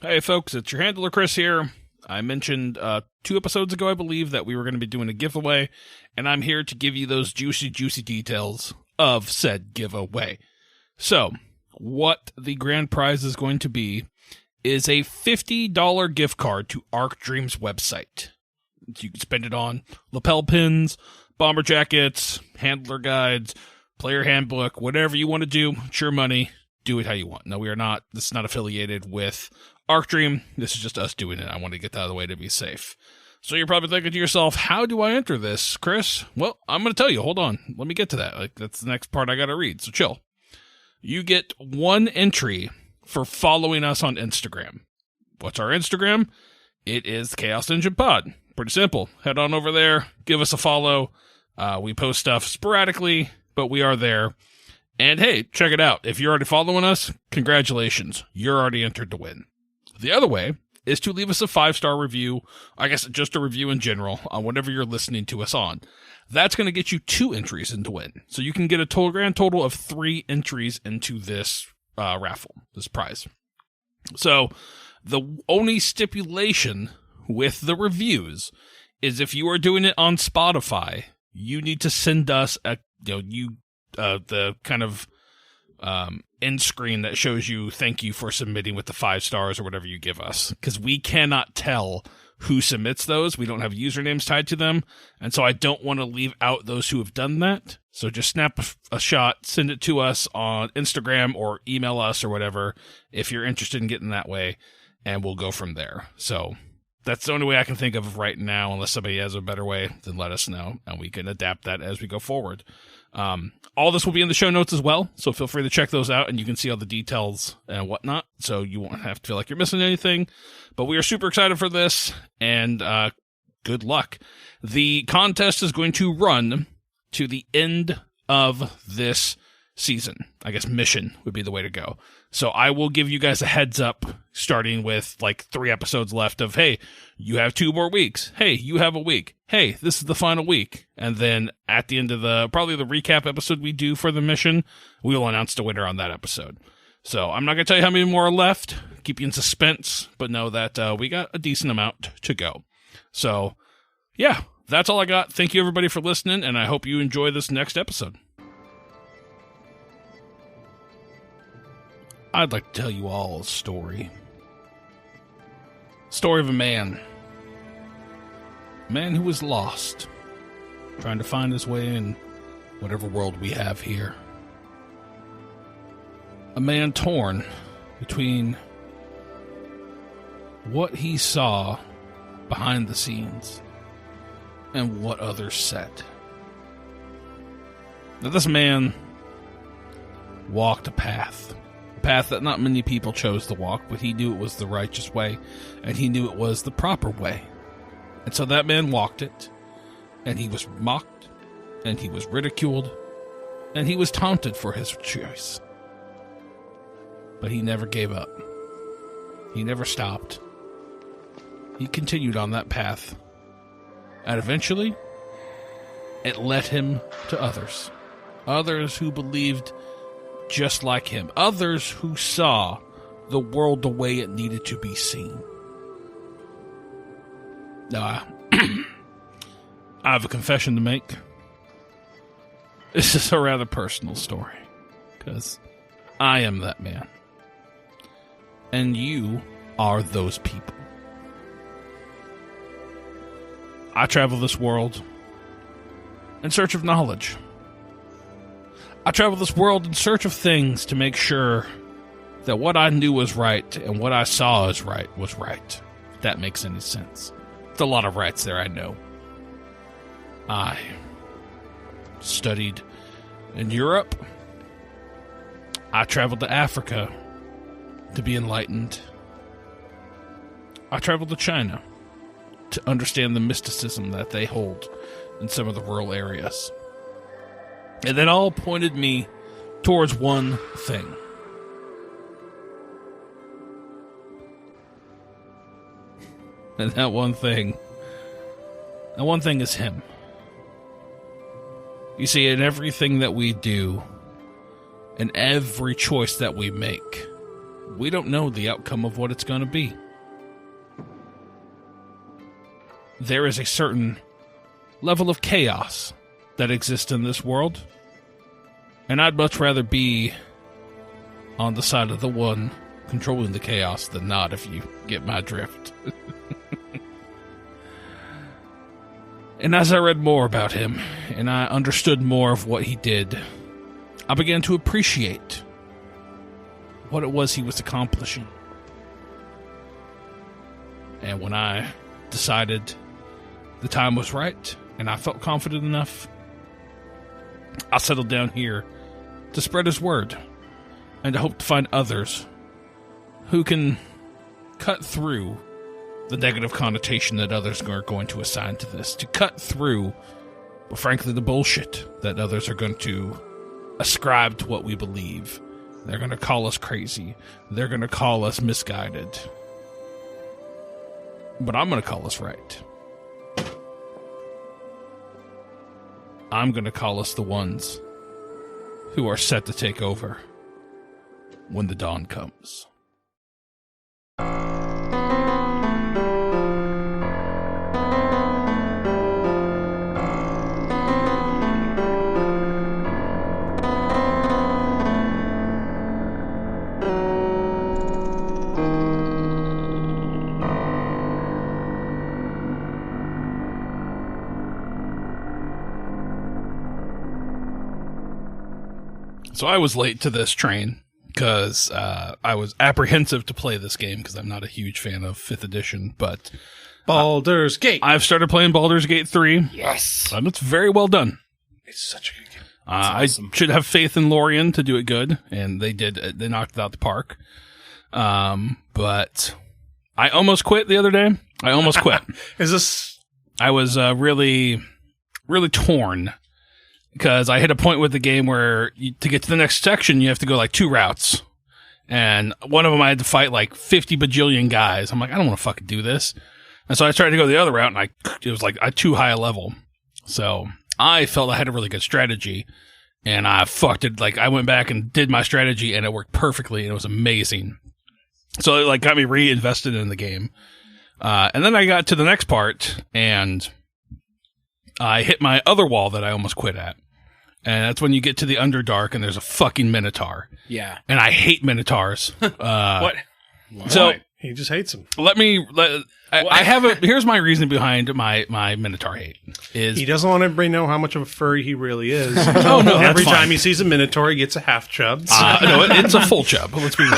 Hey folks, it's your handler Chris here. I mentioned 2 episodes ago, I believe, that we were going to be doing a giveaway, and I'm here to give you those juicy details of said giveaway. So, what the grand prize is going to be is a $50 gift card to Arc Dream's website. You can spend it on lapel pins, bomber jackets, handler guides, player handbook, whatever you want to do. It's your money. Do it how you want. No, this is not affiliated with Arc Dream. This is just us doing it. I want to get that out of the way to be safe. So you're probably thinking to yourself, how do I enter this, Chris? Well, I'm going to tell you. Hold on. Let me get to that. That's the next part I got to read. So chill. You get 1 entry for following us on Instagram. What's our Instagram? It is Chaos Engine Pod. Pretty simple. Head on over there. Give us a follow. We post stuff sporadically, but we are there. And hey, check it out. If you're already following us, congratulations. You're already entered to win. The other way is to leave us a 5-star review. I guess just a review in general on whatever you're listening to us on. That's going to get you 2 entries into win. So you can get a grand total of 3 entries into this raffle, this prize. So the only stipulation with the reviews is if you are doing it on Spotify, you need to send us the kind of end screen that shows you thank you for submitting with the 5 stars or whatever you give us, because we cannot tell who submits those. We don't have usernames tied to them, and so I don't want to leave out those who have done that. So just snap a shot, send it to us on Instagram or email us or whatever if you're interested in getting that way, and we'll go from there. So that's the only way I can think of right now. Unless somebody has a better way, then let us know, and we can adapt that as we go forward. All this will be in the show notes as well, so feel free to check those out, and you can see all the details and whatnot, so you won't have to feel like you're missing anything. But we are super excited for this, and good luck. The contest is going to run to the end of this season. I guess mission would be the way to go. So I will give you guys a heads up, starting with 3 episodes left of, hey, you have 2 more weeks. Hey, you have a week. Hey, this is the final week. And then at the end of probably the recap episode we do for the mission, we will announce the winner on that episode. So I'm not going to tell you how many more are left, keep you in suspense, but know that we got a decent amount to go. So yeah, that's all I got. Thank you everybody for listening, and I hope you enjoy this next episode. I'd like to tell you all a story. Story of a man. A man who was lost, trying to find his way in whatever world we have here. A man torn between what he saw behind the scenes and what others said. Now, this man walked a path that not many people chose to walk, but he knew it was the righteous way, and he knew it was the proper way. And so that man walked it, and he was mocked, and he was ridiculed, and he was taunted for his choice. But he never gave up. He never stopped. He continued on that path, and eventually, it led him to others who believed just like him, others who saw the world the way it needed to be seen. Now, I have a confession to make. This is a rather personal story, because I am that man, and you are those people. I travel this world in search of knowledge. I travel this world in search of things to make sure that what I knew was right and what I saw as right was right. If that makes any sense. There's a lot of rights there, I know. I studied in Europe. I traveled to Africa to be enlightened. I traveled to China to understand the mysticism that they hold in some of the rural areas. And that all pointed me towards one thing. And that one thing is him. You see, in everything that we do, in every choice that we make, we don't know the outcome of what it's going to be. There is a certain level of chaos that exists in this world, and I'd much rather be on the side of the one controlling the chaos than not, if you get my drift. And as I read more about him, and I understood more of what he did, I began to appreciate what it was he was accomplishing. And when I decided the time was right, and I felt confident enough, I settled down here to spread his word, and to hope to find others who can cut through the negative connotation that others are going to assign to this, to cut through, well, frankly, the bullshit that others are going to ascribe to what we believe. They're going to call us crazy. They're going to call us misguided. But I'm going to call us right. I'm going to call us the ones who are set to take over when the dawn comes. So I was late to this train because I was apprehensive to play this game because I'm not a huge fan of 5th edition, but Baldur's Gate. I've started playing Baldur's Gate 3. Yes. And it's very well done. It's such a good game. Awesome. I should have faith in Lorien to do it good, and they did. They knocked it out the park. But I almost quit the other day. I almost quit. I was really, really torn. Because I hit a point with the game where to get to the next section, you have to go like 2 routes. And one of them I had to fight like 50 bajillion guys. I'm like, I don't want to fucking do this. And so I tried to go the other route, and it was like too high a level. So I felt I had a really good strategy. And I fucked it. Like, I went back and did my strategy, and it worked perfectly, and it was amazing. So it like got me reinvested in the game. And then I got to the next part, and I hit my other wall that I almost quit at. And that's when you get to the Underdark and there's a fucking Minotaur. Yeah. And I hate Minotaurs. What? Why? So He just hates them. Here's my reasoning behind my Minotaur hate. He doesn't want everybody to know how much of a furry he really is. Oh, no. Every time he sees a Minotaur, he gets a half chub. No, it's a full chub. Let's be real.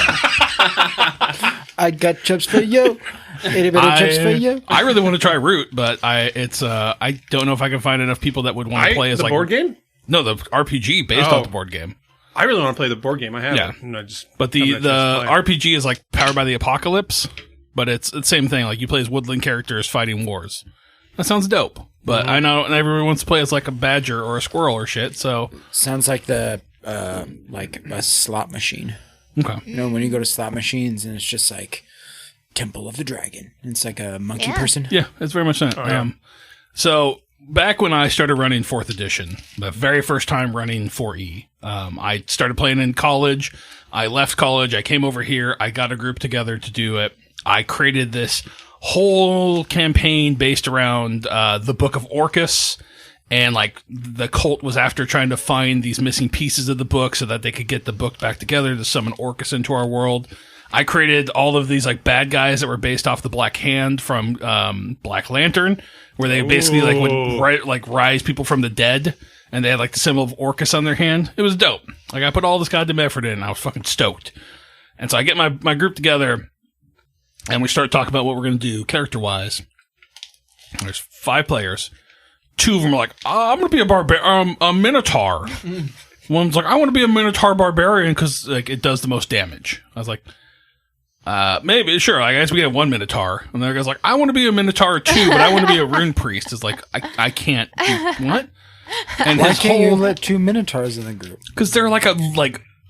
I got chubs for you. Itty bitty chubs for you. I really want to try Root, but I don't know if I can find enough people that would want to play as the board game? No, the RPG based off the board game. I really want to play the board game. I have it. But the RPG is like powered by the apocalypse, but it's the same thing. Like you play as woodland characters fighting wars. That sounds dope. But I know everyone wants to play as like a badger or a squirrel or shit. So sounds like like a slot machine. Okay. You know, when you go to slot machines and it's just like Temple of the Dragon. It's like a monkey person. Yeah, it's very much that. Oh, yeah. So back when I started running 4th edition, the very first time running 4E, I started playing in college. I left college. I came over here. I got a group together to do it. I created this whole campaign based around the Book of Orcus. And like the cult was after trying to find these missing pieces of the book so that they could get the book back together to summon Orcus into our world. I created all of these like bad guys that were based off the Black Hand from Black Lantern, where they basically like would rise people from the dead, and they had like the symbol of Orcus on their hand. It was dope. Like I put all this goddamn effort in, and I was fucking stoked. And so I get my group together, and we start talking about what we're gonna do character wise. There's 5 players. 2 of them are like, I'm gonna be a Minotaur. One's like, I want to be a Minotaur barbarian because like it does the most damage. I was like, maybe, sure. I guess we have 1 Minotaur. And the other guy's like, I want to be a Minotaur too, but I want to be a rune priest. It's like, I can't do what? And why can't you let 2 Minotaurs in the group? Because they're like a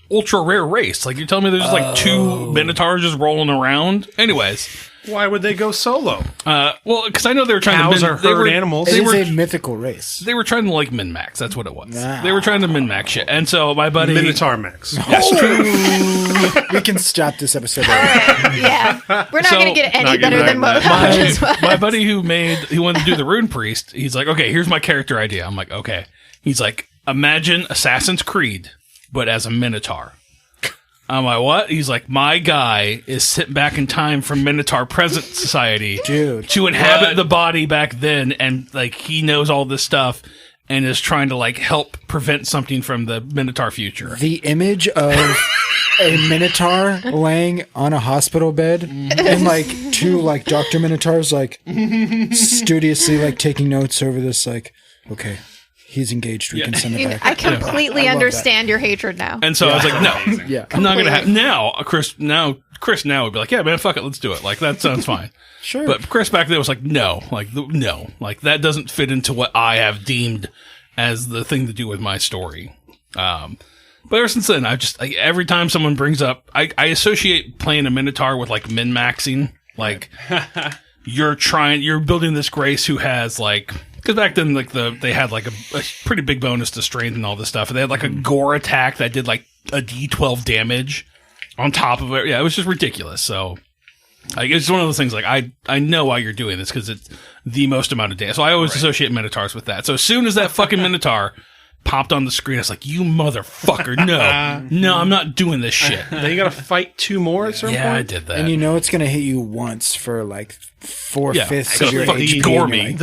ultra rare race. Like you're telling me there's just like 2 Minotaurs just rolling around. Anyways, Why would they go solo? Well, because I know they were trying Cows to are herd animals. It They is were a mythical race. they were trying to like min max. That's what it was. Wow. They were trying to min max shit. And so my buddy Minotaur Max. We can stop this episode. Yeah. We're not So- going to get any Not better getting than back most. my buddy who wanted to do the Rune Priest, he's like, okay, here's my character idea. I'm like, okay. He's like, imagine Assassin's Creed, but as a Minotaur. I'm like, what? He's like, my guy is sitting back in time from Minotaur present society Dude. to inhabit the body back then, and like he knows all this stuff and is trying to like help prevent something from the Minotaur future. The image of a Minotaur laying on a hospital bed and like two like Dr. Minotaurs like studiously like taking notes over this like, okay, he's engaged. We can send it back. I completely understand your hatred now. And so I was like, no, Yeah. I'm not gonna have now. Chris now would be like, yeah, man, fuck it, let's do it. Like that sounds fine. Sure. But Chris back then was like, no, like that doesn't fit into what I have deemed as the thing to do with my story. But ever since then, I've just like, every time someone brings up, I associate playing a Minotaur with like min maxing. Like you're building this Grace who has like. Because back then, like they had like a pretty big bonus to strength and all this stuff. And they had like a gore attack that did like a D12 damage on top of it. Yeah, it was just ridiculous. So like, it's one of those things like I know why you're doing this because it's the most amount of damage. So I always associate Minotaurs with that. So as soon as that fucking Minotaur popped on the screen, I was like, you motherfucker, no, I'm not doing this shit. Then you got to fight two more at some Yeah, I point? did that. And you know it's gonna hit you once for like 4/5 of your fucking HP. gore and me. you're like,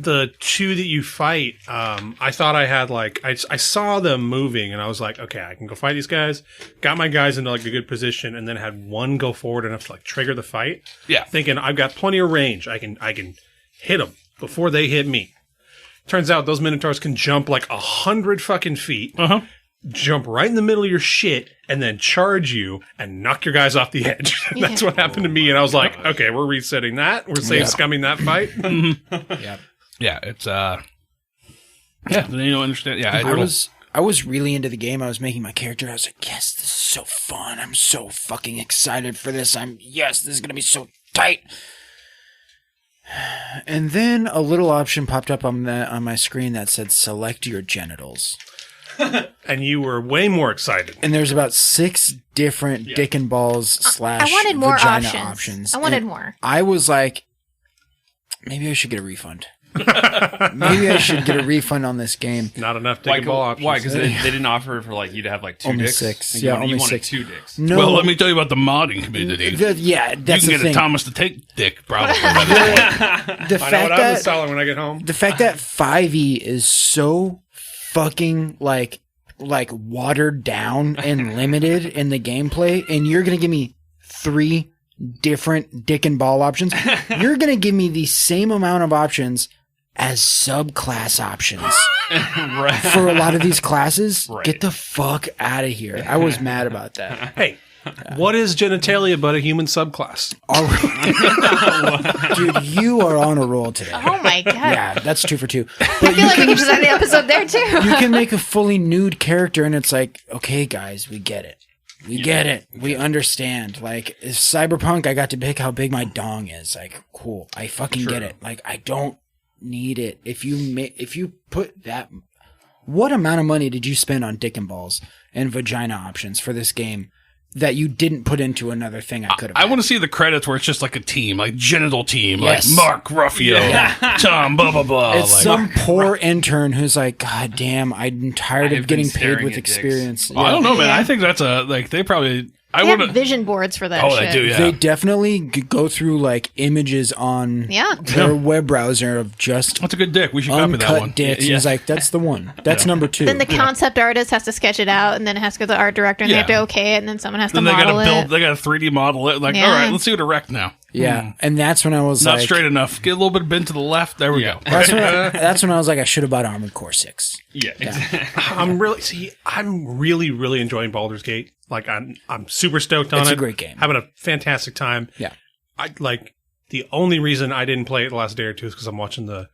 The two that you fight, I thought I had like I saw them moving and I was like, okay, I can go fight these guys. Got my guys into like a good position and then had one go forward enough to like trigger the fight. Yeah. Thinking I've got plenty of range. I can hit them before they hit me. Turns out those Minotaurs can jump like 100 fucking feet. Jump right in the middle of your shit and then charge you and knock your guys off the edge. That's what happened to me. And I was like, okay, we're resetting that. We're safe scumming that fight. Yeah, it's yeah, then you don't understand. Yeah, I was really into the game. I was making my character. I was like, yes, this is so fun. I'm so fucking excited for this. This is gonna be so tight. And then a little option popped up on my screen that said select your genitals. And you were way more excited. And there's about 6 different dick and balls / I wanted more vagina options. options. I wanted And more. I was like, maybe I should get a refund. Maybe I should get a refund on this game. Not enough dick and ball options. Why? Because they didn't offer for like you to have like 2 Only dicks. 6. And Yeah, you only wanted 6. 2 dicks. No, well, let me tell you about the modding community. that's You the can get thing. a Thomas the Tank dick, probably. by the way. The I know fact what I'm that installing when I get home. the fact that 5e is so fucking like watered down and limited in the gameplay, and you're gonna give me 3 different dick and ball options. You're gonna give me the same amount of options as subclass options Right. for a lot of these classes. Right. Get the fuck out of here. I was mad about that. Hey, what is genitalia but a human subclass? Dude, you are on a roll today. Oh my god. Yeah, that's 2 for 2. I feel like we could just end the episode there too. You can make a fully nude character, and it's like, okay, guys, we get it. We get it. We understand. Like, if Cyberpunk, I got to pick how big my dong is. Like, cool. I fucking get it. Like, I don't need it. If you put that, what amount of money did you spend on dick and balls and vagina options for this game that you didn't put into another thing I could have? I want to see the credits where it's just like a team, like genital team, Yes. like Mark Ruffio, Tom, blah, blah, blah. It's like, some poor intern who's like, God damn, I'm tired I of have getting been paid staring with at dicks. experience. I don't know, man. Yeah. I think that's they probably, I They would have vision boards for that Oh, shit. they do, yeah. They definitely go through like images on Yeah. their web browser of just That's a good dick. We should copy that one. uncut dicks. And it's like, that's the one. That's number 2. Then the concept artist has to sketch it out, and then it has to go to the art director, and they have to Yeah. okay it, and then someone has to Then they model gotta build. it. They gotta 3D model it. Like, Yeah. all right, let's see it erect now. yeah. And that's when I was Not like, straight enough. Get a little bit bent to the left. There we go. that's when I was like, I should have bought Armored Core 6. Yeah. Exactly. I'm really enjoying Baldur's Gate. Like I'm super stoked on it. It's a great game. Having a fantastic time. Yeah. I like the only reason I didn't play it the last day or two is because I'm watching the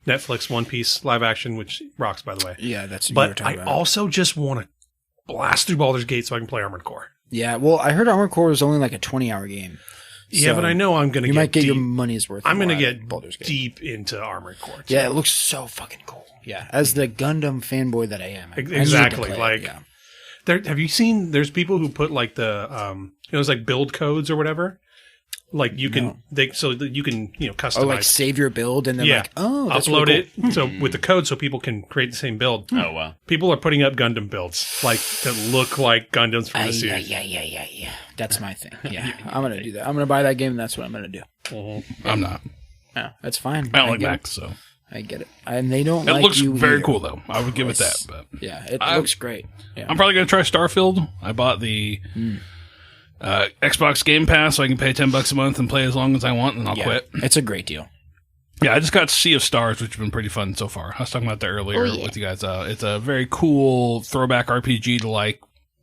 Netflix One Piece live action, which rocks, by the way. Yeah, that's what you were But talking I about. also just want to blast through Baldur's Gate so I can play Armored Core. Yeah, well, I heard Armored Core was only like a 20-hour game. Yeah, So but I know I'm going to you get might get deep. your money's worth. I'm going going to to get Baldur's Gate. deep into Armored Core. Yeah, it looks so fucking cool. Yeah, as the Gundam fanboy that I am, I need to Exactly. play it, Like, yeah. have you seen? There's people who put like it's like build codes or whatever. Like you can so that you can customize. Or like save your build and then like that's upload really cool. it so with the code so people can create the same build. Oh wow. People are putting up Gundam builds like that look like Gundams from the series. Yeah. That's my thing. Yeah, I'm gonna do that. I'm gonna buy that game, and that's what I'm gonna do. I'm not. Yeah, that's fine. I don't like get Max, so. I get it. And they don't. It like looks you very either. cool, though. I would give it that. But Yeah, it looks great. Yeah. I'm probably going to try Starfield. I bought the Xbox Game Pass, so I can pay $10 a month and play as long as I want, and then I'll quit. It's a great deal. Yeah, I just got Sea of Stars, which has been pretty fun so far. I was talking about that earlier with you guys. It's a very cool throwback RPG to like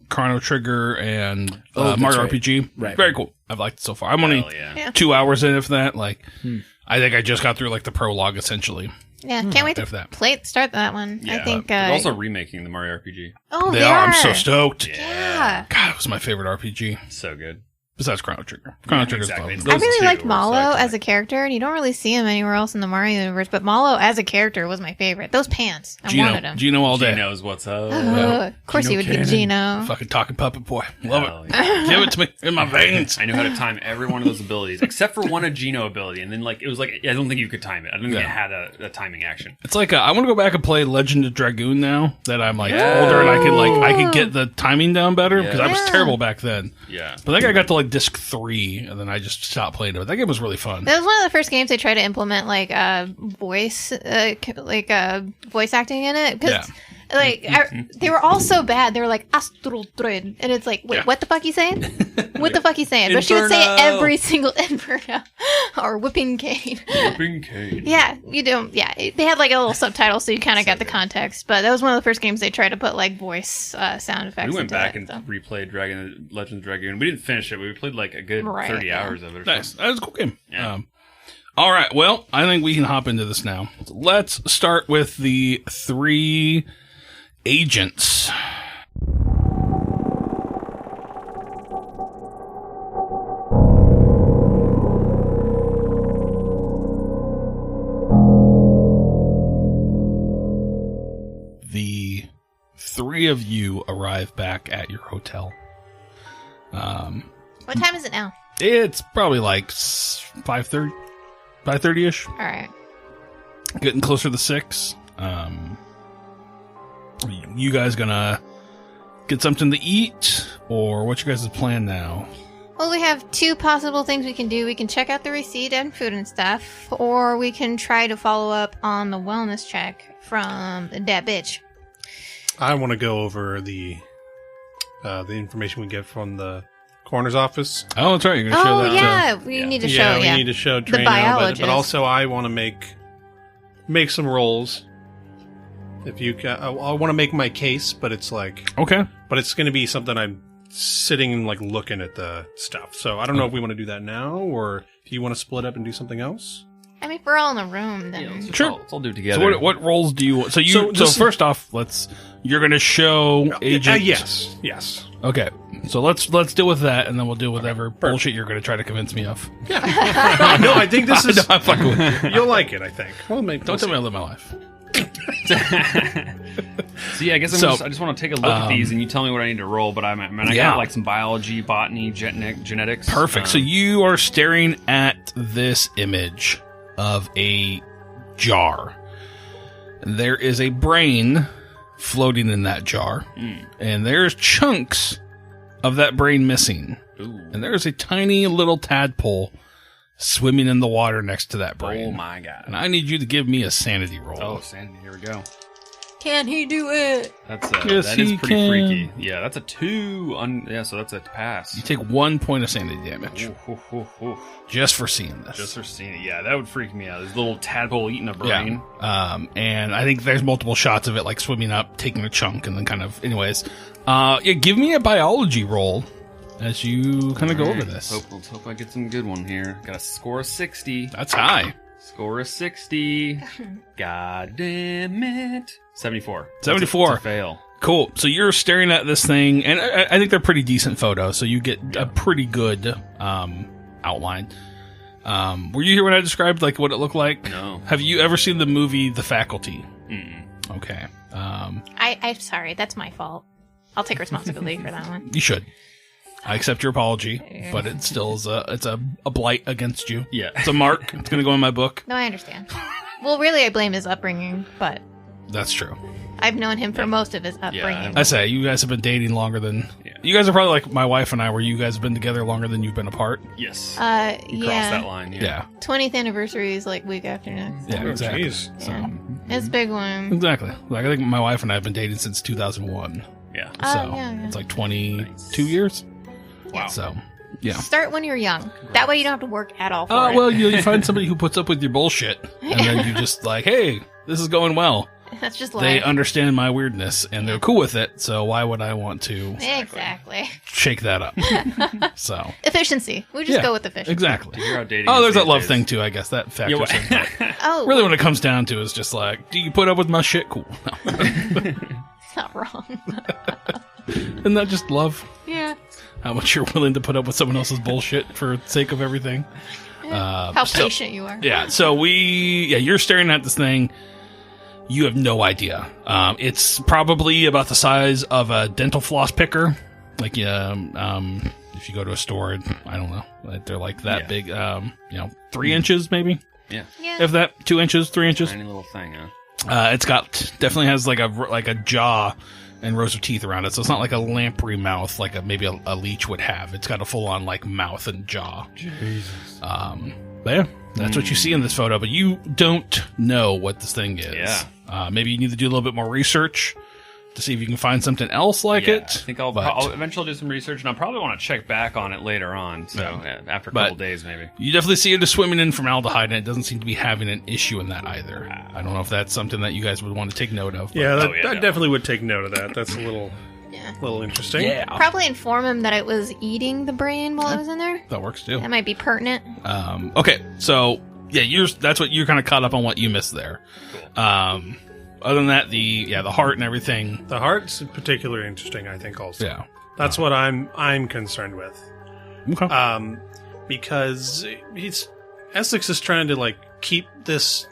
Chrono Trigger and Mario RPG. Right. Very cool. I've liked it so far. I'm only Hell yeah. 2 hours in, if that. Like, I think I just got through like the prologue essentially. Yeah, can't wait If to that. start that one. Yeah. I think. They're also remaking the Mario RPG. Oh, They are. I'm so stoked. Yeah. God, it was my favorite RPG. So good. Besides Chrono Trigger. Chrono Trigger's exactly. fun. Those I really two liked were Malo so as a iconic. character, and you don't really see him anywhere else in the Mario universe. But Malo as a character was my favorite. Those pants, I wanted them. Gino all day. He knows what's up. Of course, he would be Gino. Fucking talking puppet boy. Love Hell it. yeah. Give it to me in my veins. I knew how to time every one of those abilities, except for one a Geno ability, and then it was like I don't think you could time it. I don't think it had a timing action. It's like I want to go back and play Legend of Dragoon now that I'm like older and I can get the timing down better because I was Yeah. terrible back then. Yeah. But I think I got to like disc 3 and then I just stopped playing it. But that game was really fun. That was one of the first games they tried to implement like voice acting in it because they were all so bad. They were like Astral Droid, and it's like, wait, what the fuck you saying? What the fuck you saying? But she would say it Inferno. every single Inferno or Whipping Cane. Whipping cane. Yeah, you don't. Yeah, they had like a little subtitle, so you kind of got the context. But that was one of the first games they tried to put like voice sound effects. We went into back it, and so. replayed Legend of Dragoon. We didn't finish it, but we played like a good Right, 30 yeah. hours of it. Or Nice. something. That was a cool game. Yeah. All right. Well, I think we can hop into this now. Let's start with the 3 agents. The 3 of you arrive back at your hotel. What time is it now? It's probably like 5:30, 5:30ish. All right. Getting closer to 6. You guys gonna get something to eat, or what's your guys' plan now? Well, we have 2 possible things we can do. We can check out the receipt and food and stuff, or we can try to follow up on the wellness check from that bitch. I want to go over the information we get from the coroner's office. Oh, that's right. You're gonna show Oh, that. yeah. We need to show, we need to show the Drano, biologist. but also I want to make some rolls. If you can, I want to make my case, but it's like, Okay. but it's going to be something I'm sitting and like looking at the stuff. So I don't know if we want to do that now, or if you want to split up and do something else. I mean, if we're all in the room, then... Yeah, Sure. Let's all do it So together. what roles do you? So So this- first off, you're gonna show agent. Yes. Okay. So let's deal with that, and then we'll deal with whatever bullshit you're gonna try to convince me of. No, I think this is. I'm fucking with you. You'll like it, I think. Well, maybe, Don't tell me I live my life. So yeah, I guess I just want to take a look at these, and you tell me what I need to roll. But I got like some biology, botany, genetics. Perfect. So you are staring at this image of a jar. There is a brain floating in that jar, and there's chunks of that brain missing. Ooh. And there's a tiny little tadpole swimming in the water next to that brain. Oh my god. And I need you to give me a sanity roll. Oh, sanity. Here we go. Can he do it? That's Yes, that is he pretty can. freaky. Yeah, that's a 2. So that's a pass. You take 1 point of sanity damage Ooh, ooh, ooh, ooh. just for seeing this. Just for seeing it. Yeah, that would freak me out. This little tadpole eating a brain. Yeah. And I think there's multiple shots of it, like swimming up, taking a chunk, and then kind of. Anyways, give me a biology roll as you kind of go over this. Let's hope I get some good one here. Got a score of 60. That's high. Score of 60. God damn it. 74. 74. That's a fail. Cool. So you're staring at this thing, and I think they're pretty decent photos. So you get a pretty good outline. Were you here when I described like what it looked like? No. Have you ever seen the movie The Faculty? Mm-mm. Okay. I'm sorry. That's my fault. I'll take responsibility for that one. You should. I accept your apology, but it still is a blight against you. Yeah. It's a mark. It's going to go in my book. No, I understand. Well, really, I blame his upbringing, but That's true. I've known him for most of his upbringing. I say, you guys have been dating longer than... Yeah. You guys are probably like my wife and I, where you guys have been together longer than you've been apart. Yes. Yeah. Cross that line. Yeah. 20th anniversary is like week after next. Yeah, Oh, exactly. jeez. So, Yeah. It's a big one. exactly. Like, I think my wife and I have been dating since 2001. Yeah. So, yeah. it's like 22 years. Wow. So, yeah. Start when you're young. That way you don't have to work at all for it. Well, you find somebody who puts up with your bullshit, and then you just like, hey, this is going well. That's just They life. understand my weirdness, and they're cool with it, so why would I want to Exactly. shake that up? So, Efficiency. We just yeah, go with efficiency. exactly. You're outdated. Oh, there's these that love days. thing, too, I guess. That factors in. But Oh, really, when it comes down to it, it's just like, do you put up with my shit? Cool. No. it's not wrong. Isn't that just love? Yeah. How much you're willing to put up with someone else's bullshit for the sake of everything? How patient you are. Yeah, so you're staring at this thing. You have no idea. It's probably about the size of a dental floss picker. Like, if you go to a store, I don't know, they're like that big, 3 inches maybe? Yeah. Yeah. If that, 2 inches, 3 inches. Tiny little thing, huh? It's definitely has like a jaw and rows of teeth around it. So it's not like a lamprey mouth like maybe a leech would have. It's got a full on like mouth and jaw. Jesus. But yeah, that's what you see in this photo, but you don't know what this thing is. Yeah. Maybe you need to do a little bit more research to see if you can find something else like Yeah, it. I think I'll eventually do some research, and I'll probably want to check back on it later on. So after a couple days, maybe. You definitely see it as swimming in formaldehyde, and it doesn't seem to be having an issue in that either. I don't know if that's something that you guys would want to take note of. But Yeah, that definitely. definitely would take note of that. That's a little Yeah. interesting. Yeah, Probably inform him that it was eating the brain while it was in there. that works too. That might be pertinent. Okay, so yeah, that's what you're kind of caught up on what you missed there. Other than that, the heart and everything. The heart's particularly interesting, I think. Also, Yeah. that's what I'm concerned with. Okay. Because Essex is trying to like keep this.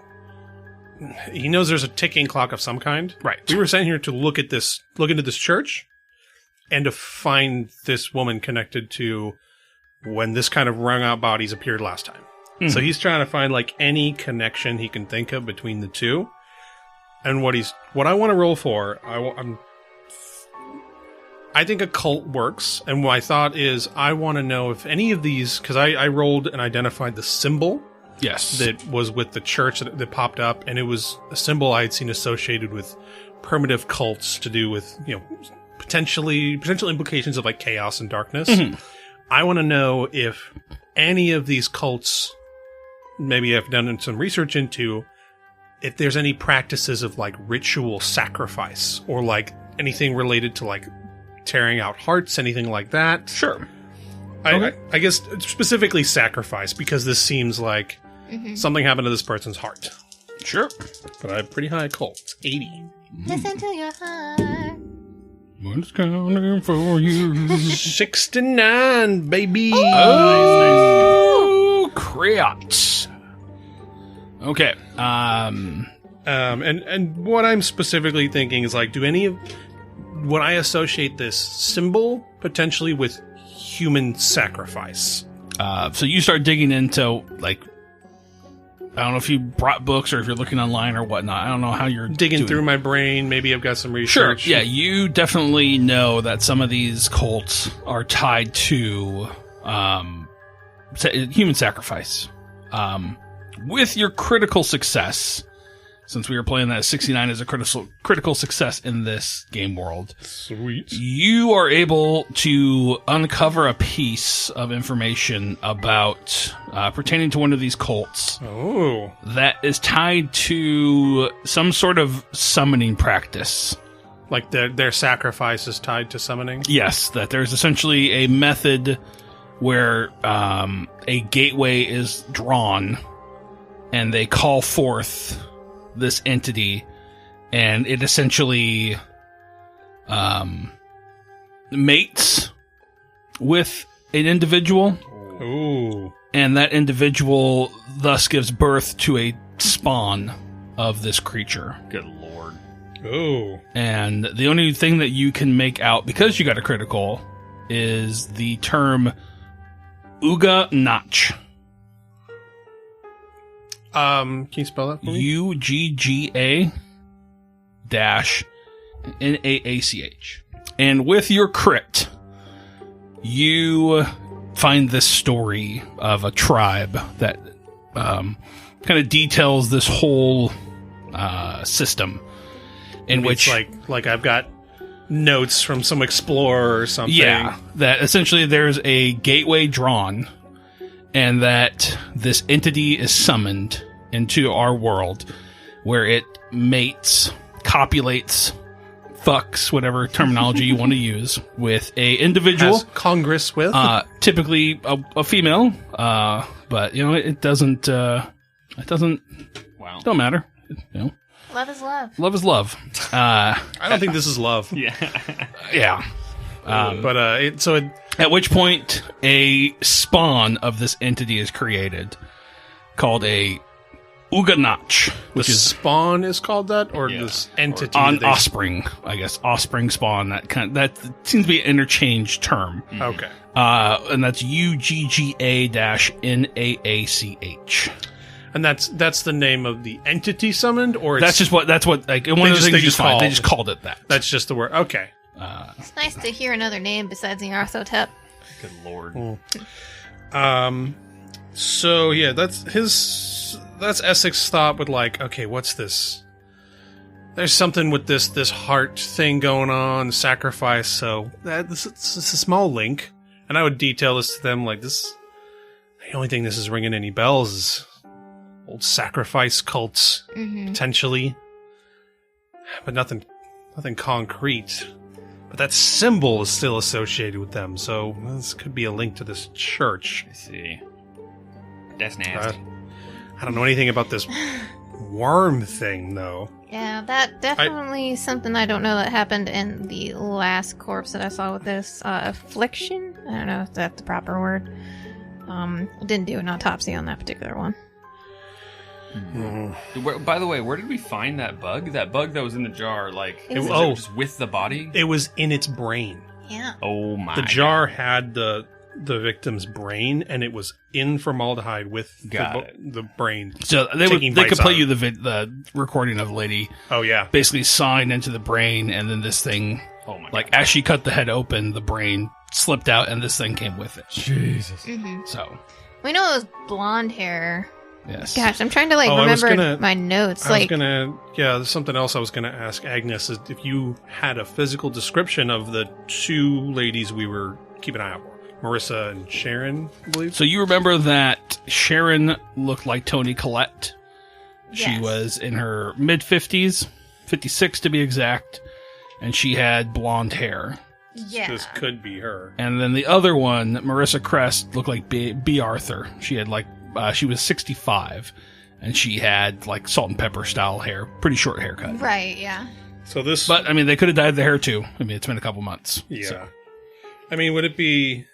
He knows there's a ticking clock of some kind. Right. We were sent here to look into this church, and to find this woman connected to when this kind of wrung out bodies appeared last time. So he's trying to find like any connection he can think of between the two. And what I want to roll for, I think a cult works, and my thought is I want to know if any of these, because I rolled and identified the symbol Yes. that was with the church that popped up, and it was a symbol I had seen associated with primitive cults to do with, potential implications of like chaos and darkness. I want to know if any of these cults, maybe I've done some research into, if there's any practices of like ritual sacrifice or like anything related to like tearing out hearts, anything like that. Sure. I guess specifically sacrifice, because this seems like something happened to this person's heart. Sure. But I have pretty high cult. It's 80. Listen to your heart. What's counting for you? 69, baby. Oh, crap. Okay. And what I'm specifically thinking is like, would I associate this symbol potentially with human sacrifice? So you start digging into, like, I don't know if you brought books or if you're looking online or whatnot. I don't know how you're Digging doing. through my brain, maybe I've got some Sure. research. Yeah, you definitely know that some of these cults are tied to human sacrifice. With your critical success, since we were playing that 69 as a critical success in this game world, Sweet. you are able to uncover a piece of information about pertaining to one of these cults Oh. that is tied to some sort of summoning practice. Like their sacrifice is tied to summoning? Yes, that there's essentially a method where a gateway is drawn and they call forth this entity, and it essentially mates with an individual, Ooh. And that individual thus gives birth to a spawn of this creature. Good lord. Oh. And the only thing that you can make out, because you got a critical, is the term Uga Nach. Can you spell that for me? UGGA dash NAACH. And with your crit, you find this story of a tribe that kind of details this whole system in which like I've got notes from some explorer or something. Yeah, that essentially there's a gateway drawn and that this entity is summoned into our world where it mates, copulates, fucks, whatever terminology you want to use, with a individual. Has Congress with? Typically a female, but, you know, it doesn't, wow. Don't matter. You know. Love is love. Love is love. I don't think this is love. Yeah. Yeah. At which point, a spawn of this entity is created called a Uganach, which the is spawn is called that, or this entity? Offspring, I guess. Offspring spawn. That seems to be an interchange term. Okay. And that's UGGA-NAACH. And that's the name of the entity summoned, or that's what like one of the things you find. They just called it that. That's just the word. Okay. It's nice to hear another name besides the Arthotep. Good lord. So yeah, that's Essex's thought with like, okay, what's this? There's something with this heart thing going on, sacrifice. So it's a small link, and I would detail this to them like this. The only thing this is ringing any bells is old sacrifice cults, potentially, but nothing concrete. But that symbol is still associated with them, so this could be a link to this church. I see. That's nasty. I don't know anything about this worm thing, though. Yeah, that definitely something I don't know that happened in the last corpse that I saw with this affliction. I don't know if that's the proper word. Didn't do an autopsy on that particular one. By the way, where did we find that bug? That bug that was in the jar, like, was it just with the body? It was in its brain. Yeah. Oh my! The jar had the victim's brain, and it was in formaldehyde with the brain. So they could play you the recording of the lady. Oh yeah, basically signed into the brain, and then this thing. Oh my! Like as she cut the head open, the brain slipped out, and this thing came with it. Jesus. So we know it was blonde hair. Yes. Gosh, I'm trying to remember my notes. There's something else I was gonna ask Agnes is if you had a physical description of the two ladies we were keeping an eye out for, Marissa and Sharon, I believe. So you remember that Sharon looked like Toni Collette. She Yes. was in her mid-50s, 56 to be exact, and she had blonde hair. Yeah. This could be her. And then the other one, Marissa Crest, looked like B. Arthur. She had she was 65, and she had like salt and pepper style hair, pretty short haircut. Right. Yeah. So this, But I mean, they could have dyed the hair too. I mean, it's been a couple months. yeah. So. I mean, would it be?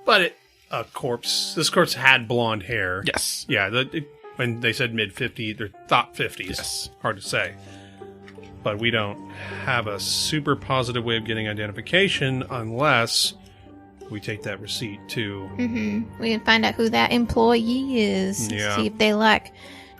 But a corpse. This corpse had blonde hair. Yes. Yeah. When they said mid-50s, they thought 50s. Yes. Hard to say. But we don't have a super positive way of getting identification unless we take that receipt to... We can find out who that employee is. Yeah. See if they like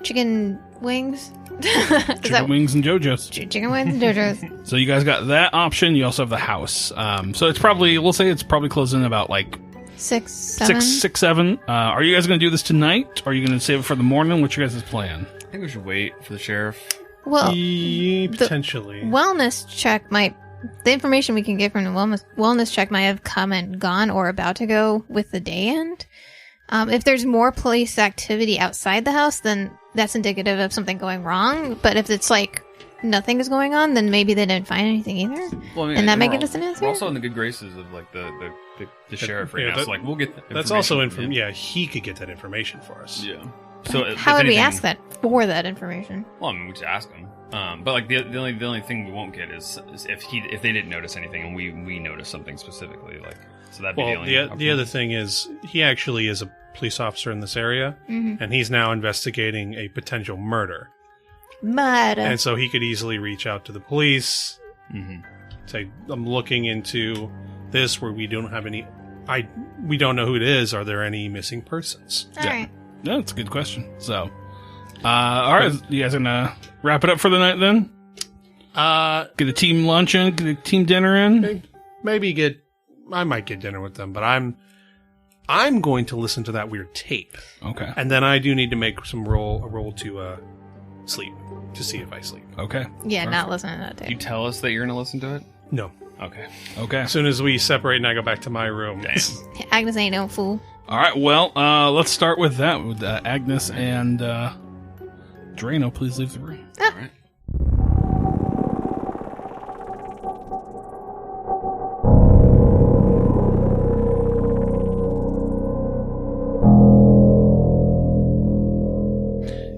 chicken wings. Chicken wings and JoJo's. Chicken wings and JoJo's. So you guys got that option. You also have the house. So it's probably, we'll say it's probably closing about like 6, 7. 6, 7. Are you guys going to do this tonight? Or are you going to save it for the morning? What's your guys' plan? I think we should wait for the sheriff. Well, potentially. Wellness check might... The information we can get from the wellness check might have come and gone or about to go with the day end. If there's more police activity outside the house, then that's indicative of something going wrong. But if it's like nothing is going on, then maybe they didn't find anything either. Well, I mean, and that might give us an answer. We're also in the good graces of like the sheriff right now. So like we'll get that's also information. Yeah, he could get that information for us. Yeah. So how would we ask that for that information? Well, I mean, we just ask him. But like the only thing we won't get is if they didn't notice anything and we notice something specifically, like so that'd be the only. The other thing is he actually is a police officer in this area, and he's now investigating a potential murder. And so he could easily reach out to the police, say, I'm looking into this where we don't have any... we don't know who it is. Are there any missing persons? All right. No, that's a good question. So, all right, you guys gonna wrap it up for the night then? Get a team lunch in, get a team dinner in? Maybe I might get dinner with them, but I'm going to listen to that weird tape. Okay. And then I do need to make a roll to sleep, to see if I sleep. Okay. Yeah, not listening to that You tape. tell us that you're going to listen to it? No. Okay. As soon as we separate and I go back to my room. Agnes ain't no fool. All right, well, let's start with that, with Agnes and Drano. Please leave the room. All right.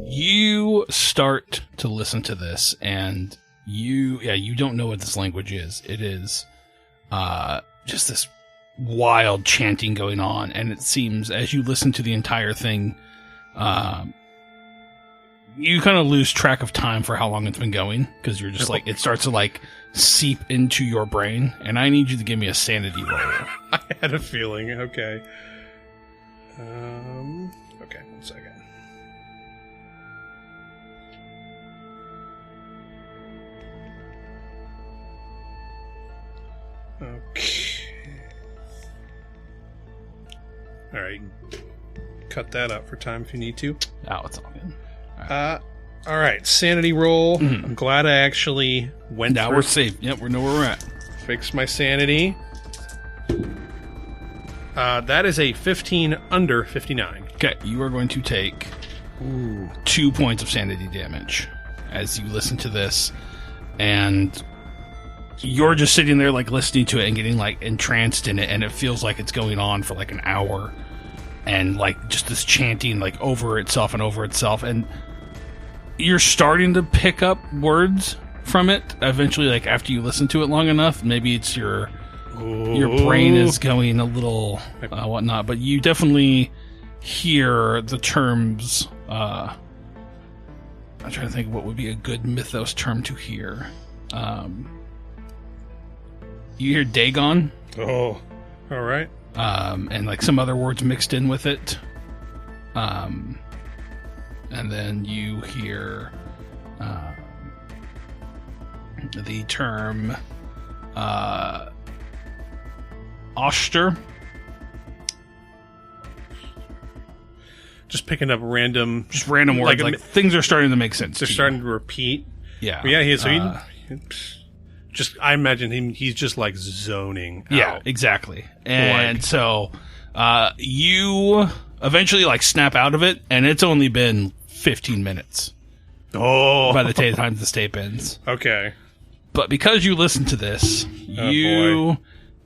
You start to listen to this, and you don't know what this language is. It is just this wild chanting going on, and it seems as you listen to the entire thing, you kind of lose track of time for how long it's been going, because you're just like, it starts to like seep into your brain, and I need you to give me a sanity roll. I had a feeling. Okay. Okay, 1 second. Okay. All right. Cut that out for time if you need to. Oh, it's all good. All right. Sanity roll. I'm glad I actually went Now through. we're safe. Yep, we know where we're at. Fix my sanity. That is a 15 under 59. Okay, you are going to take 2 points of sanity damage as you listen to this, and you're just sitting there like listening to it and getting like entranced in it, and it feels like it's going on for like an hour, and like just this chanting like over itself, and you're starting to pick up words from it eventually, like after you listen to it long enough. Maybe it's your brain is going a little whatnot, but you definitely hear the terms. I'm trying to think what would be a good mythos term to hear. You hear Dagon. Oh, all right. And like some other words mixed in with it. And then you hear the term Oster. Just picking up random words. Like things are starting to make sense. They're starting to repeat. Yeah. But yeah. I imagine he's just like zoning. Yeah, out. exactly. And so you eventually like snap out of it, and it's only been 15 minutes. Oh, by the time the tape ends. Okay. But because you listen to this, you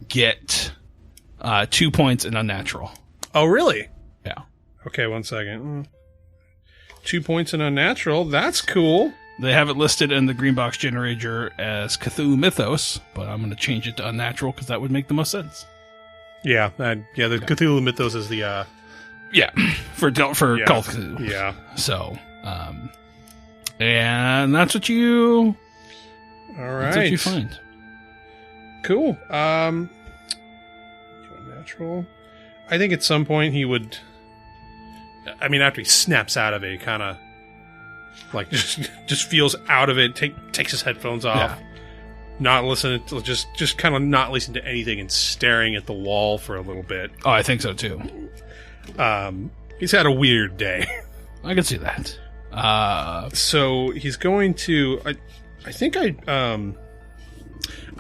get 2 points in unnatural. Oh, really? Yeah. Okay, 1 second. 2 points in unnatural. That's cool. They have it listed in the green box generator as Cthulhu Mythos, but I'm going to change it to unnatural because that would make the most sense. Yeah, the Cthulhu Mythos is the for Cult Cthulhu. Yeah. So, and that's what you. All right. That's what you find. Cool. Unnatural. I think at some point he would. I mean, after he snaps out of it, he kind of. Like just feels out of it. Takes his headphones off. Not listening to just kind of not listening to anything and staring at the wall for a little bit. Oh, I think so too. He's had a weird day. I can see that. So he's going to. I think I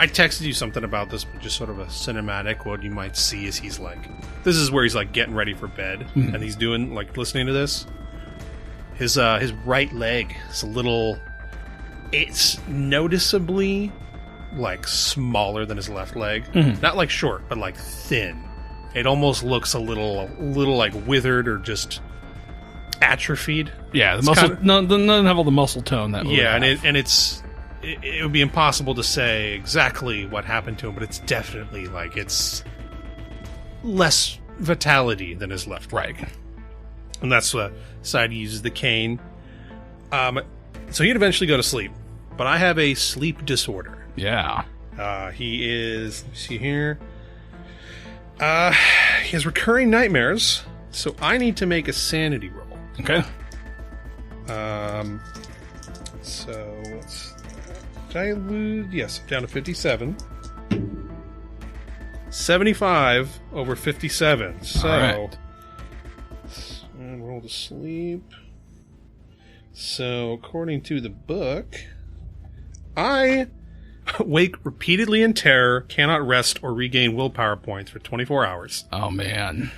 texted you something about this, but just sort of a cinematic. What you might see is he's like, this is where he's like getting ready for bed, and he's doing like listening to this. His right leg is a little. It's noticeably like smaller than his left leg. Not like short, but like thin. It almost looks a little like withered or just atrophied. Yeah, the muscle doesn't have all the muscle tone that. Yeah, it would be impossible to say exactly what happened to him, but it's definitely like it's less vitality than his left leg. Right. And that's the side he uses the cane. So he'd eventually go to sleep. But I have a sleep disorder. Yeah. He is, let me see here. He has recurring nightmares, so I need to make a sanity roll. Okay. So did I lose? Yes, down to 57. 75 over 57. So, all right. And roll to sleep. So, according to the book, I wake repeatedly in terror, cannot rest or regain willpower points for 24 hours. Oh, man.